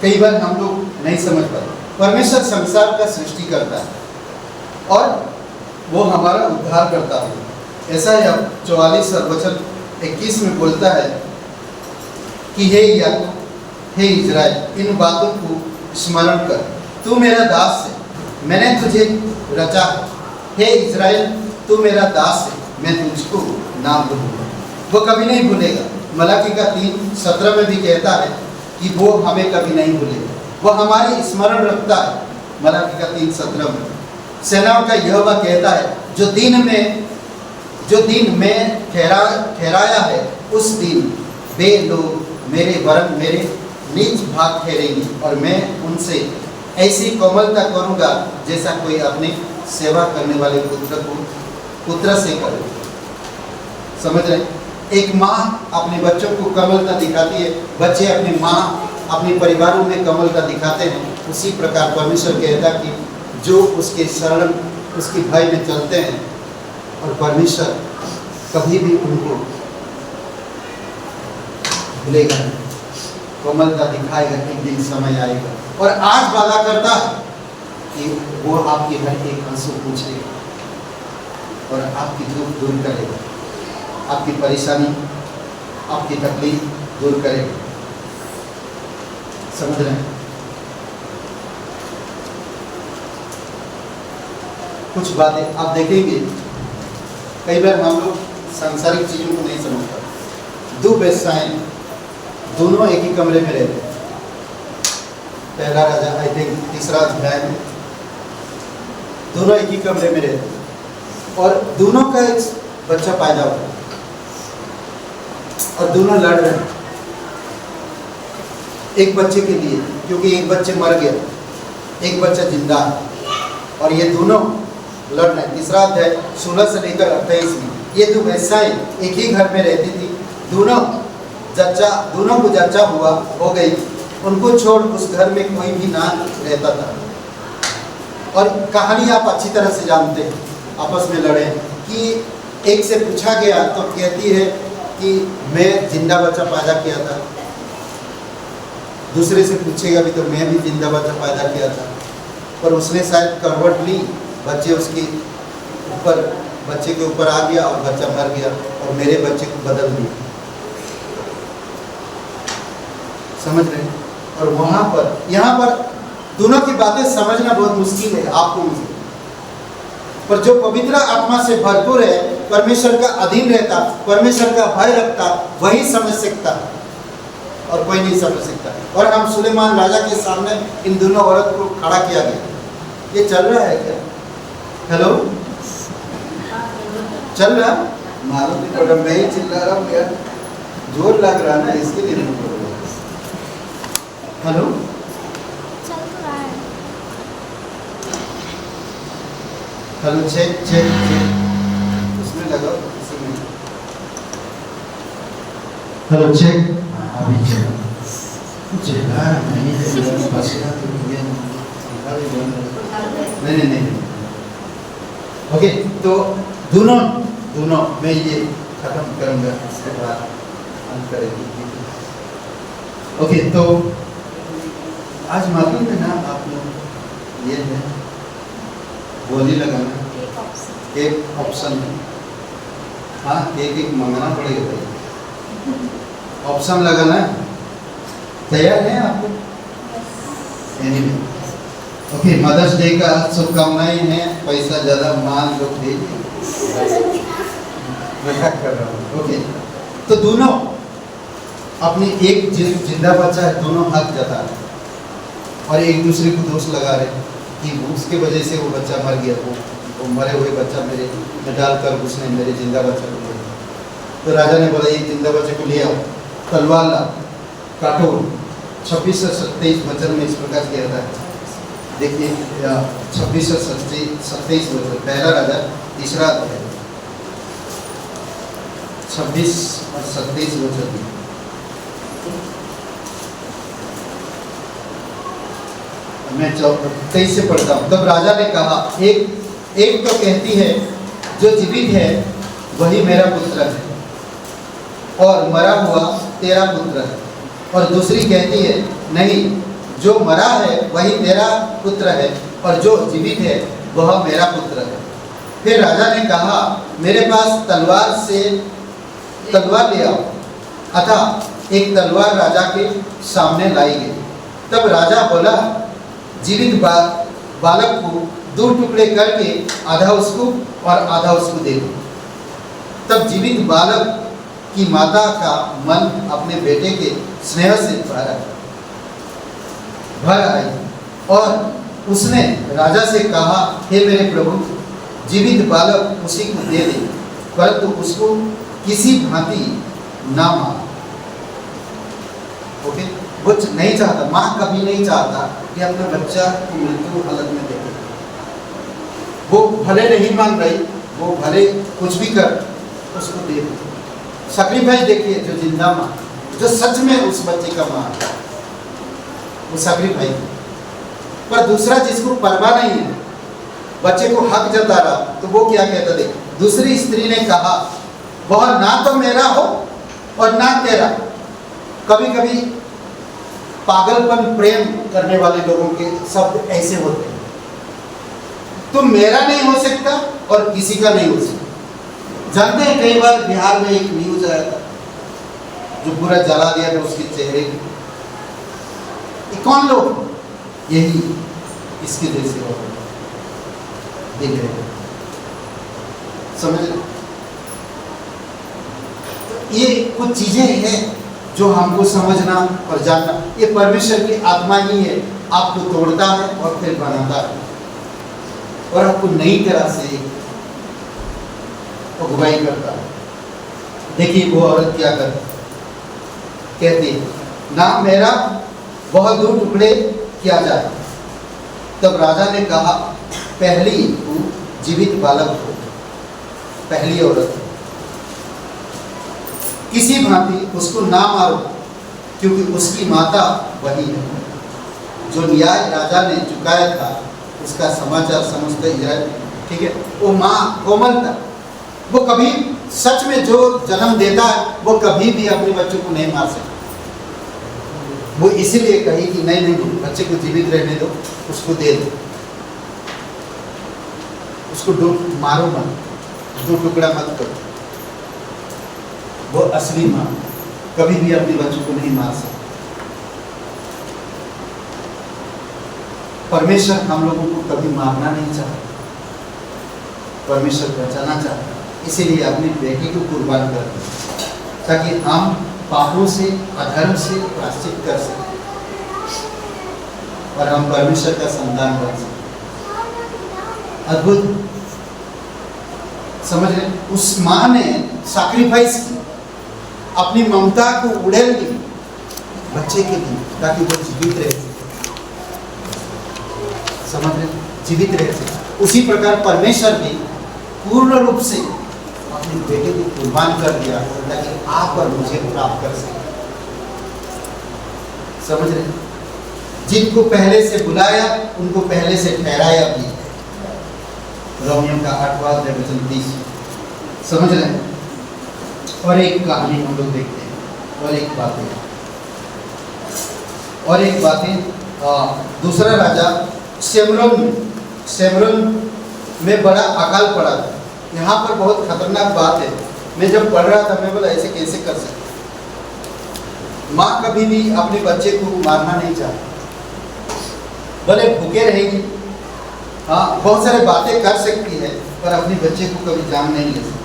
कई बार हम लोग नहीं समझ पाते। परमेश्वर संसार का सृष्टि करता है और वो हमारा उद्धार करता है। ऐसा ही अब 44 और वचन 21 में बोलता है कि हे याकूब, हे इज़राइल, इन बातों को स्मरण कर, तू मेरा दास है, मैंने तुझे रचा। हे इज़राइल, तू मेरा दास है, मैं तुझको ना भूलूंगा। वो कभी नहीं भूलेगा। मलाकी का 3:17 में भी कहता है कि वो हमें कभी नहीं भूलेगा, वो हमारी स्मरण रखता है। मलाकी का 3:17 में सेनाओं का यहोवा कहता है, जो दिन में ठहराया है, उस दिन वे लोग मेरे वरन मेरे नीच भाग ठहरेंगे और मैं उनसे ऐसी कोमलता करूंगा जैसा कोई अपने सेवा करने वाले पुत्र से करे। समझ रहे? एक माँ अपने बच्चों को कोमलता दिखाती है, बच्चे अपनी माँ अपने परिवारों में कोमलता दिखाते हैं। उसी प्रकार परमेश्वर कहता है कि जो उसके शरण, उसके भय में चलते हैं, और परमेश्वर कभी भी उनको भूलेगा नहीं, कोमलता दिखाएगा। एक दिन समय आएगा और आज वादा करता है कि वो आपके घर एक आंसू पूछेगा और आपकी दुख दूर करेगा, आपकी परेशानी, आपकी तकलीफ दूर करेगा। समझ रहे हैं? कुछ बातें आप देखेंगे, कई बार हम लोग सांसारिक चीज़ों को नहीं समझ पाते। 2 वेश्याएं, दोनों एक ही कमरे में रहते हैं। पहला राजा आई थिंक 3रा अध्याय में, दोनों एक ही कमरे में रहते हैं और दोनों का एक बच्चा पैदा हुआ और दोनों लड़ रहे हैं एक बच्चे के लिए, क्योंकि एक बच्चे मर गया, एक बच्चा जिंदा है और ये दोनों लड़ रहे हैं। 3रा अध्याय 16 से लेकर 28 में ये 2 वेश्याएं एक ही घर में रहती थी। दोनों को जच्चा हो गई, उनको छोड़ उस घर में कोई भी ना रहता था। और कहानी आप अच्छी तरह से जानते हैं, आपस में लड़े कि एक से पूछा गया तो कहती है कि मैं जिंदा बच्चा पैदा किया था, दूसरे से पूछेगा भी तो मैं भी जिंदा बच्चा पैदा किया था, पर उसने शायद करवट ली, बच्चे के ऊपर आ गया और बच्चा मर गया और मेरे बच्चे को बदल दिया। समझ रहे हैं? और वहां पर यहाँ पर दोनों की बातें समझना बहुत मुश्किल है, आपको मुझे, पर जो पवित्र आत्मा से भरपूर है, परमेश्वर का अधीन रहता, परमेश्वर का भय रखता, वही समझ सकता और कोई नहीं समझ सकता। और हम सुलेमान राजा के सामने इन दोनों औरत को खड़ा किया गया। ये चल रहा है क्या? हेलो, चल रहा? मालूम नहीं पड़ा, मैं ही चिल्ला रहा हूँ यार, जोर लग रहा है ना, इसके लिए नहीं पड़ रहा। हेलो, चल तो रहा है। हेलो, चेक उसमें लगाओ, इसी में। Hello check. अभी चेक चेका नहीं बचेगा तो ये नहीं। ओके, तो दोनों मैं ये खत्म करूँगा, इसके बाद हम करेंगे। ओके, तो आज मालूम है ना आप लोग, ये है बोली लगाना एक ऑप्शन है। हाँ, एक मंगाना पड़ेगा भाई, ऑप्शन लगाना है। तैयार है आप लोग? एनीवे, ओके, मदर्स डे का शुभकामनाएं हैं। पैसा ज़्यादा मान लो भेजिए, मजाक कर रहा हूँ। ओके, तो दोनों अपनी एक जिंदा बच्चा है, दोनों हक जता रहे और एक दूसरे को दोष लगा रहे कि उसके वजह से वो बच्चा मर गया, वो मरे हुए बच्चा मेरे में डालकर उसने मेरे जिंदा बच्चे को ले लिया। तो राजा ने बोला, ये जिंदा बच्चे को ले आओ, तलवार ला, काटो। 26 से 27 वचन में इस प्रकार किया था। देखिए 26 से 27 वचन, पहला राजा 3रा अध्याय 26 और 27 वचन। मैं 23 से पढ़ता हूँ। तब राजा ने कहा, एक तो कहती है जो जीवित है वही मेरा पुत्र है और मरा हुआ तेरा पुत्र है, और दूसरी कहती है नहीं, जो मरा है वही तेरा पुत्र है और जो जीवित है वह मेरा पुत्र है। फिर राजा ने कहा, मेरे पास तलवार ले आओ। अतः एक तलवार राजा के सामने लाई गई। तब राजा बोला, जीवित बालक को 2 टुकड़े करके आधा उसको और आधा उसको दे दो। तब जीवित बालक की माता का मन अपने बेटे के स्नेह से भर आई और उसने राजा से कहा, हे मेरे प्रभु, जीवित बालक उसी को दे दे, परंतु उसको किसी भांति ना मार। ओके, वो नहीं चाहता, माँ कभी नहीं चाहता कि अपने बच्चा को मृत्यु हालत में देखे। वो भले नहीं मान रही, वो भले कुछ भी कर, उसको दे दे। सैक्रिफाइस देखिए, जो जिंदा माँ, जो सच में उस बच्चे का माँ, वो सैक्रिफाइस। पर दूसरा जिसको परवाह नहीं है, बच्चे को हक जता रहा, तो वो क्या कहता देख। दूसरी स्त्री ने कहा, वह ना तो मेरा हो और ना तेरा। कभी कभी पागलपन प्रेम करने वाले लोगों के शब्द ऐसे होते हैं, तुम मेरा नहीं हो सकता और किसी का नहीं हो सकता। जानते हैं, कई बार बिहार में एक न्यूज आया था जो पूरा जला दिया था उसके चेहरे को। कौन लोग? यही इसके जैसे लोग देख रहे हैं, समझ रहे? ये कुछ चीजें हैं जो हमको समझना और जानना। ये परमेश्वर की आत्मा ही है, आपको तोड़ता है और फिर बनाता है और आपको नई तरह से अगुवाई करता है। देखिए वो औरत क्या कहती, ना मेरा वह 2 टुकड़े किया जाए। तब राजा ने कहा, पहली तू जीवित बालक हो, पहली औरत, किसी भांति उसको ना मारो, क्योंकि उसकी माता वही है। जो न्याय राजा ने चुकाया था उसका समाचार समझते इजराइल, ठीक है, वो माँ कोमलता, वो कभी सच में जो जन्म देता है वो कभी भी अपने बच्चों को नहीं मार सकता। वो इसीलिए कही कि नहीं, बच्चे को जीवित रहने दो, उसको दे दो, उसको मारो मत, 2 टुकड़ा मत करो। वो असली माँ कभी भी अपने बच्चों को नहीं मार सकती। परमेश्वर हम लोगों को कभी मारना नहीं चाहता, परमेश्वर बचाना चाहता, इसीलिए अपने बेटे को कुर्बान कर दिया ताकि हम पापों से, अधर्म से प्रायश्चित कर सकें और हम परमेश्वर का संतान बन सकें। अद्भुत, समझ रहे? उस माँ ने सैक्रिफाइस की, अपनी ममता को उड़ेल दी बच्चे के लिए ताकि वो जीवित रह सके। समझ रहे? जीवित रह सके। उसी प्रकार परमेश्वर भी पूर्ण रूप से अपने बेटे को कुर्बान कर दिया ताकि आप और मुझे प्राप्त कर सके। समझ रहे? जिनको पहले से बुलाया उनको पहले से ठहराया भी। रोमियो का 8वां अध्याय वचन 30। समझ रहे हैं? और एक कहानी हम लोग देखते हैं और एक बातें दूसरा राजा सेमरोन में बड़ा अकाल पड़ा था। यहाँ पर बहुत खतरनाक बात है। मैं जब पढ़ रहा था मैं बोला ऐसे कैसे कर सकते। माँ कभी भी अपने बच्चे को मारना नहीं चाहती, भले भूखे रहेगी, हाँ बहुत सारे बातें कर सकती है, पर अपने बच्चे को कभी जान नहीं ले सकती।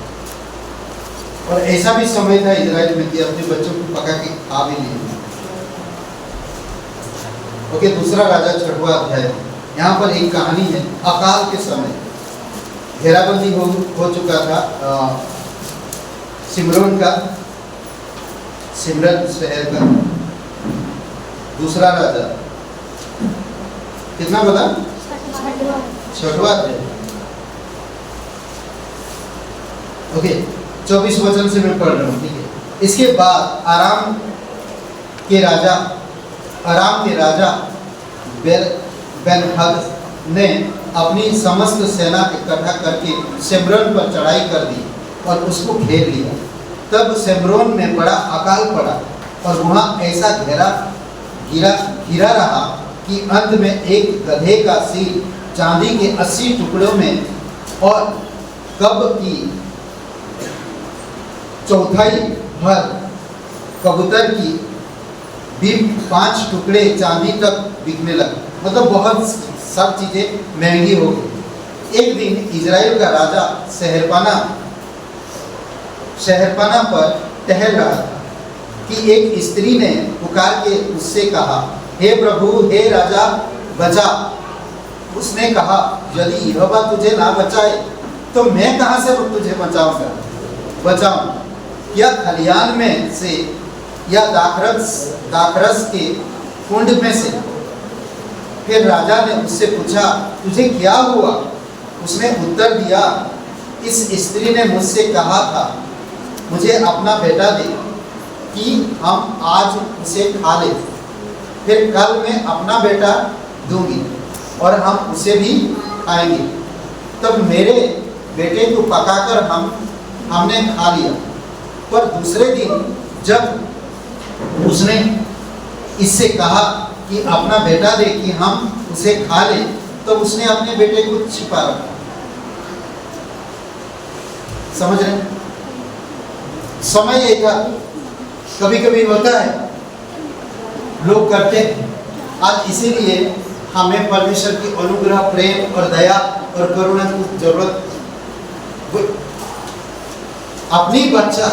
और ऐसा भी समय था इजराइल में कि अपने बच्चों को पका के खा भी नहीं। ओके, दूसरा राजा 6वां अध्याय। यहाँ पर एक कहानी है। अकाल के समय घेराबंदी हो चुका था सिमरोन शहर का। दूसरा राजा कितना बता? 6वां अध्याय। ओके, 24 वचन से मैं पढ़ रहा हूँ, ठीक है। इसके बाद आराम के राजा बेन्हदद ने अपनी समस्त सेना इकट्ठा करके सेमरोन पर चढ़ाई कर दी और उसको घेर लिया। तब सेमरोन में बड़ा अकाल पड़ा और वहाँ ऐसा घिरा रहा कि अंत में एक गधे का सिर चांदी के 80 टुकड़ों में और कब की चौथाई भर कबूतर की भी 5 टुकड़े चांदी तक बिकने लगे। मतलब बहुत सब चीजें महंगी हो गई। एक दिन इजराइल का राजा शहरपना पर टहल रहा था कि एक स्त्री ने पुकार के उससे कहा, हे प्रभु, हे राजा, बचा। उसने कहा, यदि यहोवा तुझे ना बचाए तो मैं कहां से तुझे बचाऊं? या खलियान में से या दाखरस के कुंड में से? फिर राजा ने उससे पूछा, तुझे क्या हुआ? उसने उत्तर दिया, इस स्त्री ने मुझसे कहा था, मुझे अपना बेटा दे कि हम आज उसे खा ले, फिर कल मैं अपना बेटा दूंगी और हम उसे भी खाएंगे। तब मेरे बेटे को पकाकर हमने खा लिया। पर दूसरे दिन जब उसने इससे कहा कि अपना बेटा दे कि हम उसे खा ले, तो उसने अपने बेटे को छिपा रखा। समझ रहे? समय एक कभी कभी होता है, लोग करते हैं। आज इसीलिए हमें परमेश्वर की अनुग्रह, प्रेम और दया और करुणा की जरूरत। अपनी बच्चा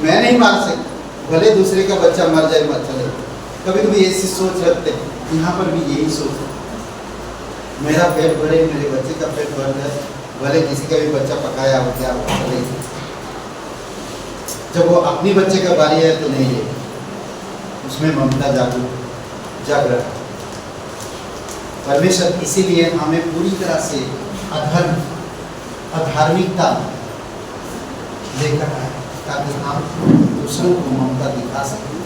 मैं नहीं मार सकता, भले दूसरे का बच्चा मर जाए मर चले। कभी कभी ऐसी सोच रखते हैं। यहाँ पर भी यही सोच है, मेरा पेट भरे, मेरे बच्चे का पेट भर जाए, भले किसी का भी बच्चा पकाया हो क्या चले। जब वो अपनी बच्चे का बारी है तो नहीं है, उसमें ममता जागृत। परमेश्वर इसीलिए हमें पूरी तरह से अधार्मिकता लेकर आए ताकि हम दूसरों को ममता दिखा सकें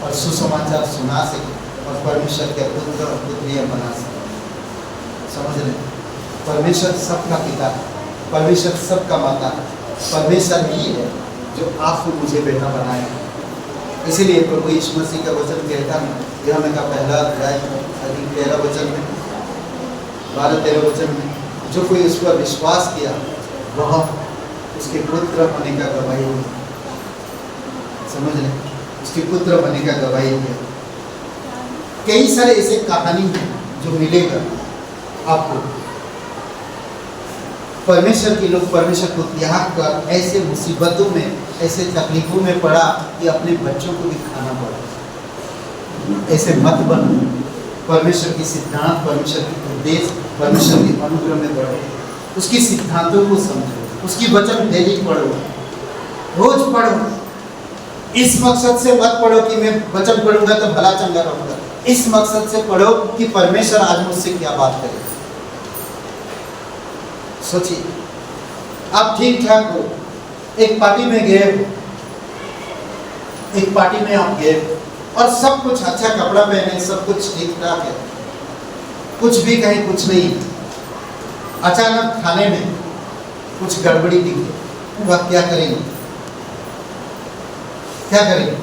और सुसमाचार सुना सकें और परमेश्वर के पुत्र और पुत्रियां बना सकें। समझ रहे? परमेश्वर सबका पिता है, परमेश्वर सबका माता है, परमेश्वर ही है जो आपको मुझे बेटा बनाया। इसीलिए प्रभु यीशु मसीह का वचन कहता है, यूहन्ना का 1 अध्याय 13 वचन में, 12-13 वचन में, जो कोई उस पर विश्वास किया वह उसके पुत्र होने का गवाही है। समझ लें? उसके पुत्र होने का गवाही है। कई सारे ऐसे कहानी हैं जो मिलेगा आपको। परमेश्वर के लोग परमेश्वर को त्याग कर ऐसे मुसीबतों में, ऐसे तकलीफों में पड़ा कि अपने बच्चों को भी खाना पड़ा। ऐसे मत बनो। परमेश्वर की सिद्धांत, परमेश्वर की उपदेश, परमेश्वर की अनुग्रह में बढ़ो, उसकी सिद्धांतों को समझो, उसकी वचन डेली पढ़ो, रोज पढ़ो। इस मकसद से मत पढ़ो कि मैं वचन पढ़ूंगा तो भला चंगा रहूंगा। इस मकसद से पढ़ो कि परमेश्वर आज मुझसे क्या बात करे। सोचिए, आप ठीक ठाक हो, एक पार्टी में गए, एक पार्टी में आप गए और सब कुछ अच्छा कपड़ा पहने, सब कुछ ठीक ठाक है, कुछ भी कहीं कुछ नहीं, अचानक खाने में कुछ गड़बड़ी दिखी, तो आप क्या करेंगे? क्या करेंगे?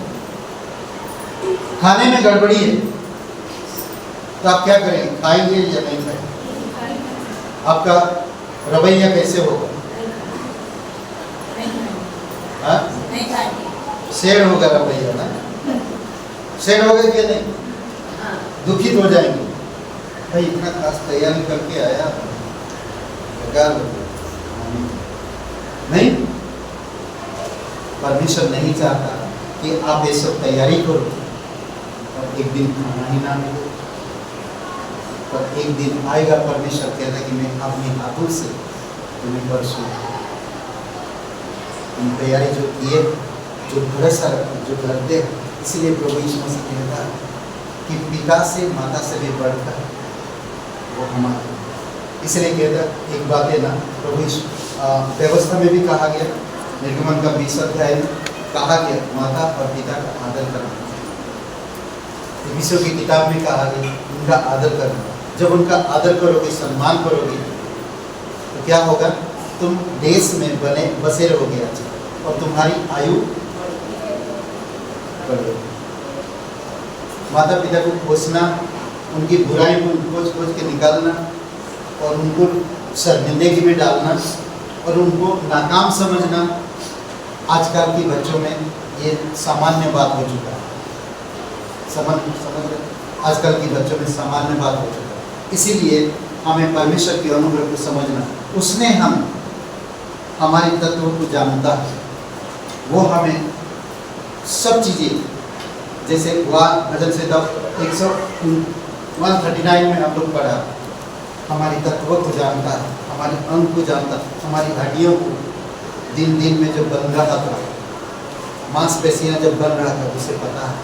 खाने में गड़बड़ी है तो आप क्या करेंगे? खाएंगे या नहीं खाएंगे? आपका रवैया कैसे होगा? हाँ? शेर होगा रवैया ना? शेर होगा क्या नहीं? दुखित हो जाएंगे, भाई इतना खास तैयारी करके आया, बेकार हो गया। नहीं, परमेश्वर नहीं चाहता कि आप ये सब तैयारी करो और एक दिन खाना ही ना मिले। पर एक दिन आएगा, परमेश्वर कहता है कि मैं अपने हाथों से तुम्हें बरसूं। तुम तैयारी जो किए, जो भरोसा रखो, जो करते हैं, इसलिए प्रभु यीशु मसीह कहता है कि पिता से माता से भी बढ़कर वो हमारे, इसलिए कहता एक बात है ना, प्रभु व्यवस्था में भी कहा गया, निर्गमन का 20 अध्याय में कहा गया माता और पिता का आदर करना। विषयों की किताब में कहा गया उनका आदर करना। जब उनका आदर करोगे, सम्मान करोगे, तो क्या होगा? तुम देश में बसे रहोगे अच्छा, और तुम्हारी आयु बढ़ेगी। माता पिता को कोसना, उनकी बुराई को खोज खोज के निकालना और उनको शर्मिंदगी में डालना और उनको नाकाम समझना, आजकल के बच्चों में ये सामान्य बात हो चुका है। समझ आजकल के बच्चों में सामान्य बात हो चुका है। इसीलिए हमें परमेश्वर के अनुग्रह को समझना, उसने हमारे तत्व को जानता है, वो हमें सब चीज़ें, जैसे भजन से 139 में हम लोग पढ़ा, हमारी तत्व को जानता है, हमारे अंग को जानता है, हमारी हड्डियों को दिन दिन में जब बन रहा था, मांसपेशियाँ जब बन रहा था, उसे पता है,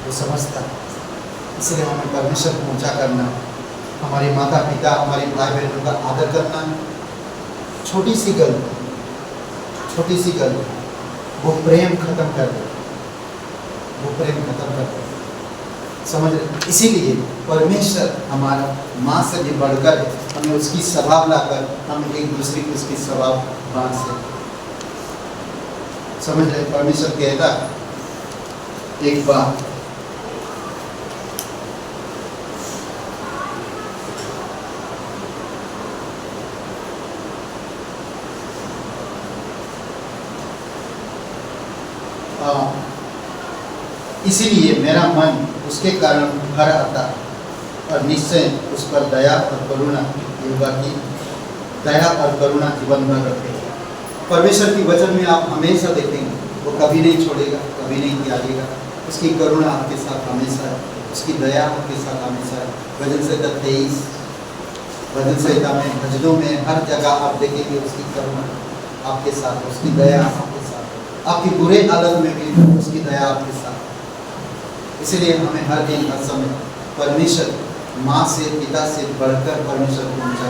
वो समझता है। इसलिए हमें परमेश्वर को ऊंचा करना, हमारे माता पिता, हमारे भाई बहनों का आदर करना। छोटी सी गल वो प्रेम खत्म कर दे, वो प्रेम खत्म कर दे, समझ रहे? इसीलिए परमेश्वर हमारा माँ से भी बढ़कर है, हमें उसकी स्वभाव लाकर हम एक दूसरे को उसकी स्वभाव बांट से, समझ रहे? परमेश्वर कहता एक बात, इसीलिए मेरा मन उसके कारण भर आता है और निश्चय उस पर दया और करुणा, दया और करुणा जीवन भर रखेगा। परमेश्वर की वचन में आप हमेशा देखेंगे, वो कभी नहीं छोड़ेगा, कभी नहीं त्यागेगा। उसकी करुणा आपके साथ हमेशा है, उसकी दया आपके साथ हमेशा है। भजन संहिता 23, भजन संहिता में, भजनों में, हर जगह आप देखेंगे उसकी करुणा आपके साथ, उसकी दया आपके साथ, आपकी बुरे हालत में भी उसकी दया आपके साथ। इसलिए हमें हर दिन हर समय परमेश्वर, माँ से, पिता से बढ़कर परमेश्वर को ऊंचा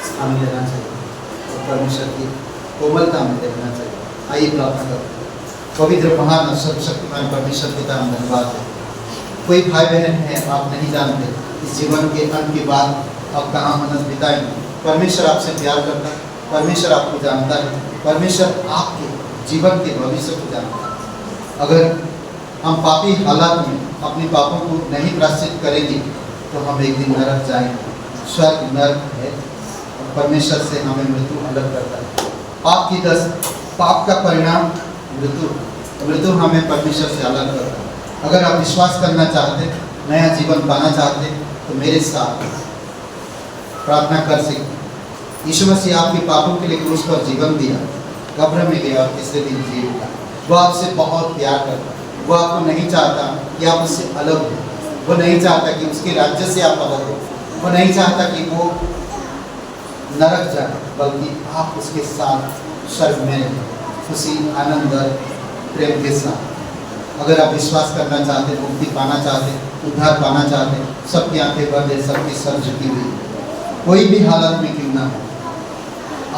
स्थान देना चाहिए और परमेश्वर की कोमलता में देखना चाहिए। आइए प्रार्थना करते हैं। पवित्र महान सर्वशक्तिमान परमेश्वर पिता हम धन्यवाद है। कोई भाई बहन है आप नहीं जानते इस जीवन के अंत के बाद आप कहाँ मनस बिताएंगे। परमेश्वर आपसे प्यार करता है, परमेश्वर आपको जानता है, परमेश्वर आपके जीवन के भविष्य को जानता है। अगर हम पापी हालात में अपने पापों को नहीं प्रायश्चित करेंगे तो हम एक दिन नरक जाएंगे। स्वर्ग नरक है और परमेश्वर से हमें मृत्यु अलग करता है। पाप का परिणाम मृत्यु हमें परमेश्वर से अलग करता है। अगर आप विश्वास करना चाहते, नया जीवन पाना चाहते, तो मेरे साथ प्रार्थना कर सकते। यीशु मसीह आपके पापों के लिए क्रूस पर जीवन दिया, कब्र में गया और तीसरे दिन जी उठा। वो आपसे बहुत प्यार करता है। वो आपको नहीं चाहता कि आप उससे अलग हो, वो नहीं चाहता कि उसके राज्य से आप अलग हो, वो नहीं चाहता कि वो नरक जाए, बल्कि आप उसके साथ स्वर्ग में रहें, खुशी, आनंद और प्रेम के साथ। अगर आप विश्वास करना चाहते, मुक्ति पाना चाहते, उद्धार पाना चाहते, सबकी आंखें बंद है, सबकी सर झुकी हुई, कोई भी हालत में क्यों ना हो,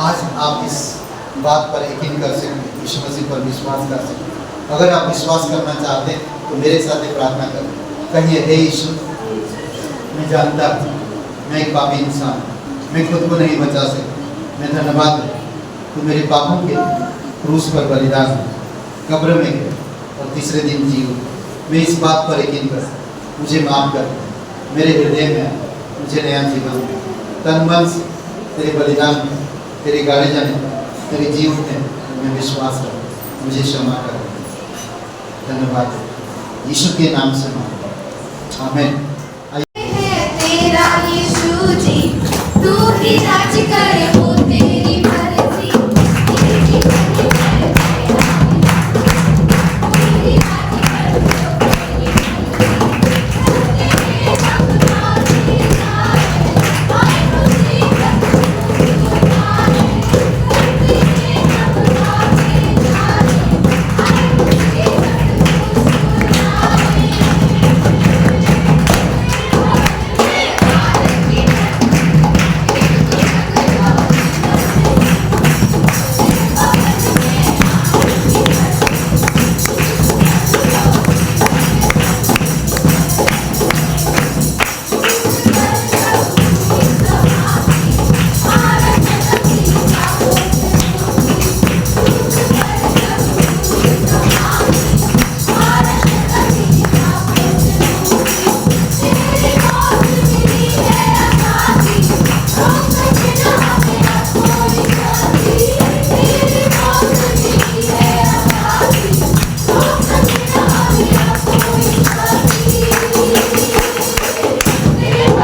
आज आप इस बात पर यकीन कर सकें, यीशु मसीह पर विश्वास कर सकें। अगर आप विश्वास करना चाहते हैं तो मेरे साथ एक प्रार्थना करें। कहिए, हे यीशु, मैं जानता हूँ मैं एक पापी इंसान, मैं खुद को नहीं बचा सकता। मैं धन्यवाद है तू मेरे पापों के क्रूस पर बलिदान कब्र में गए और तीसरे दिन जी उठे। मैं इस बात पर यकीन कर, मुझे माफ़ कर, मेरे हृदय में मुझे नया जीवन दे। तन मन से तेरे बलिदान में, तेरे गाड़े जाने, तेरे जी उठने मैं विश्वास कर, मुझे क्षमा कर। धन्यवाद, यीशु के नाम से मांगता हूं, आमीन। तेरा यीशु जी, तू ही राज करे, हो तेरी मर्जी, तेरी मर्जी है तेरा, तेरी राज करे, हो तेरी मर्जी, तेरे नाम का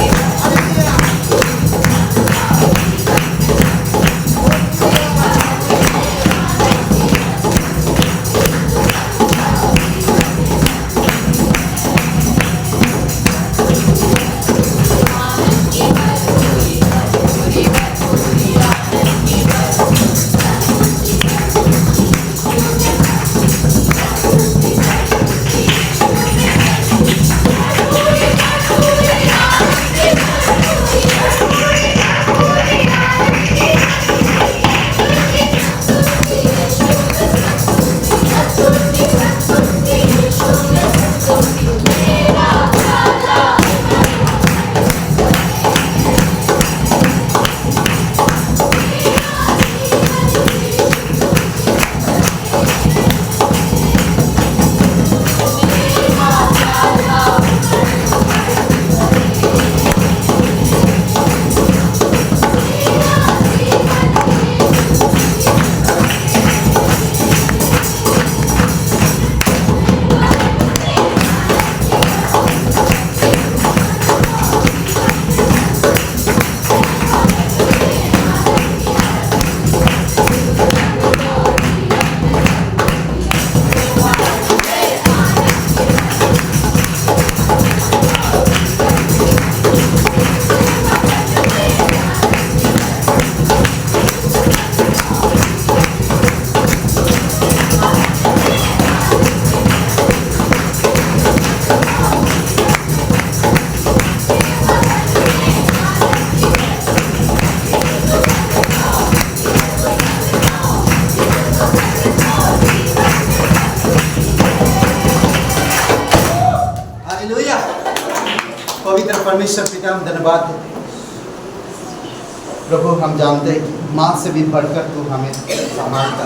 तेरा है, आए खुशी कर तू है, तेरे नाम का तेरा है, आए खुशी कर पवित्र परमेश्वर पिता, हम धन्यवाद देते हैं प्रभु। हम जानते हैं कि माँ से भी बढ़कर तू हमें संभालता,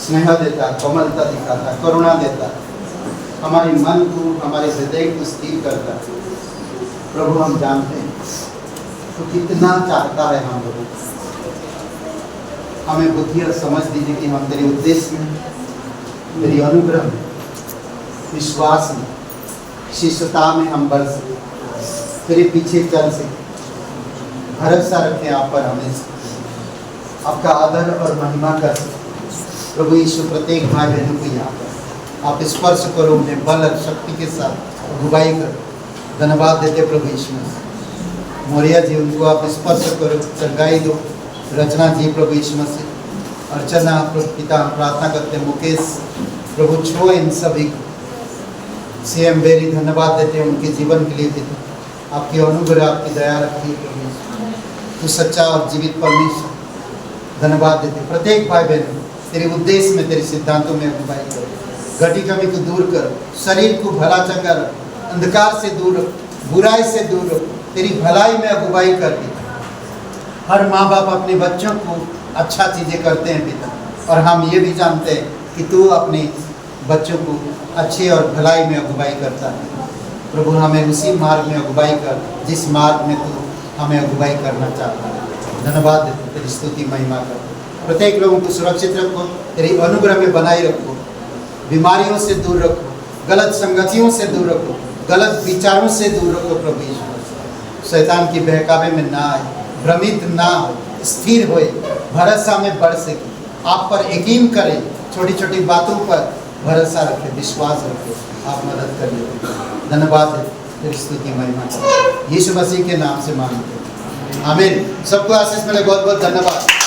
स्नेह देता, कोमलता दिखाता, करुणा देता, हमारे मन को, हमारे हृदय को स्थिर करता। प्रभु हम जानते हैं तो कितना चाहता है हम लोगों को। हमें बुद्धि और समझ दीजिए कि हम तेरे उद्देश्य में, तेरी अनुग्रह में, विश्वास में, शिष्यता में हम बढ़ सकें, तेरे पीछे चल सकें। भरोसा रखें आप पर, हमेशा आपका आदर और महिमा कर सकें। प्रभु यीशु, प्रत्येक भाई बहनों को यहाँ पर आप स्पर्श करो, उन्हें बल और शक्ति के साथ अगुवाई करो। धन्यवाद देते प्रभु यीशु मसीह। मोरिया जी, उनको आप स्पर्श करो, चंगाई दो। रचना जी प्रभु यीशु मसीह, अर्चना प्रभु पिता, हम प्रार्थना करते हैं मुकेश प्रभु छो इन सभी को। सीएम बेरी, धन्यवाद देते हैं उनके जीवन के लिए भी आपकी अनुग्रह, आपकी दया रखिए प्रभु। तू सच्चा और जीवित परमेश्वर, धन्यवाद देते। प्रत्येक भाई बहन तेरे उद्देश्य में, तेरे सिद्धांतों में अगुवाई करो। घटी कमी को दूर करो, शरीर को भला चंगा रखो, अंधकार से दूर रखो, बुराई से दूर रखो, तेरी भलाई में अगुवाई कर दी। हर माँ बाप अपने बच्चों को अच्छा चीज़ें करते हैं पिता, और हम ये भी जानते हैं कि तू अपने बच्चों को अच्छे और भलाई में अगुवाई करता है। प्रभु हमें उसी मार्ग में अगुवाई कर जिस मार्ग में तू हमें अगुवाई करना चाहता है। धन्यवाद देते, तेरी स्तुति महिमा करते। प्रत्येक लोगों को सुरक्षित रखो, तेरी अनुग्रह में बनाए रखो, बीमारियों से दूर रखो, गलत संगतियों से दूर रखो, गलत विचारों से दूर रखो। प्रभु यीशु शैतान की बहकावे में ना आए, भ्रमित ना हो, स्थिर होए, भरोसा में बढ़ सके, आप पर यकीन करे, छोटी छोटी बातों पर भरोसा रखे, विश्वास रखे। आप मदद करिए। धन्यवाद है, तेरी स्तुति महिमा यीशु मसीह के नाम से मांगते हैं, आमीन। सबको आशीष मिले। बहुत बहुत धन्यवाद।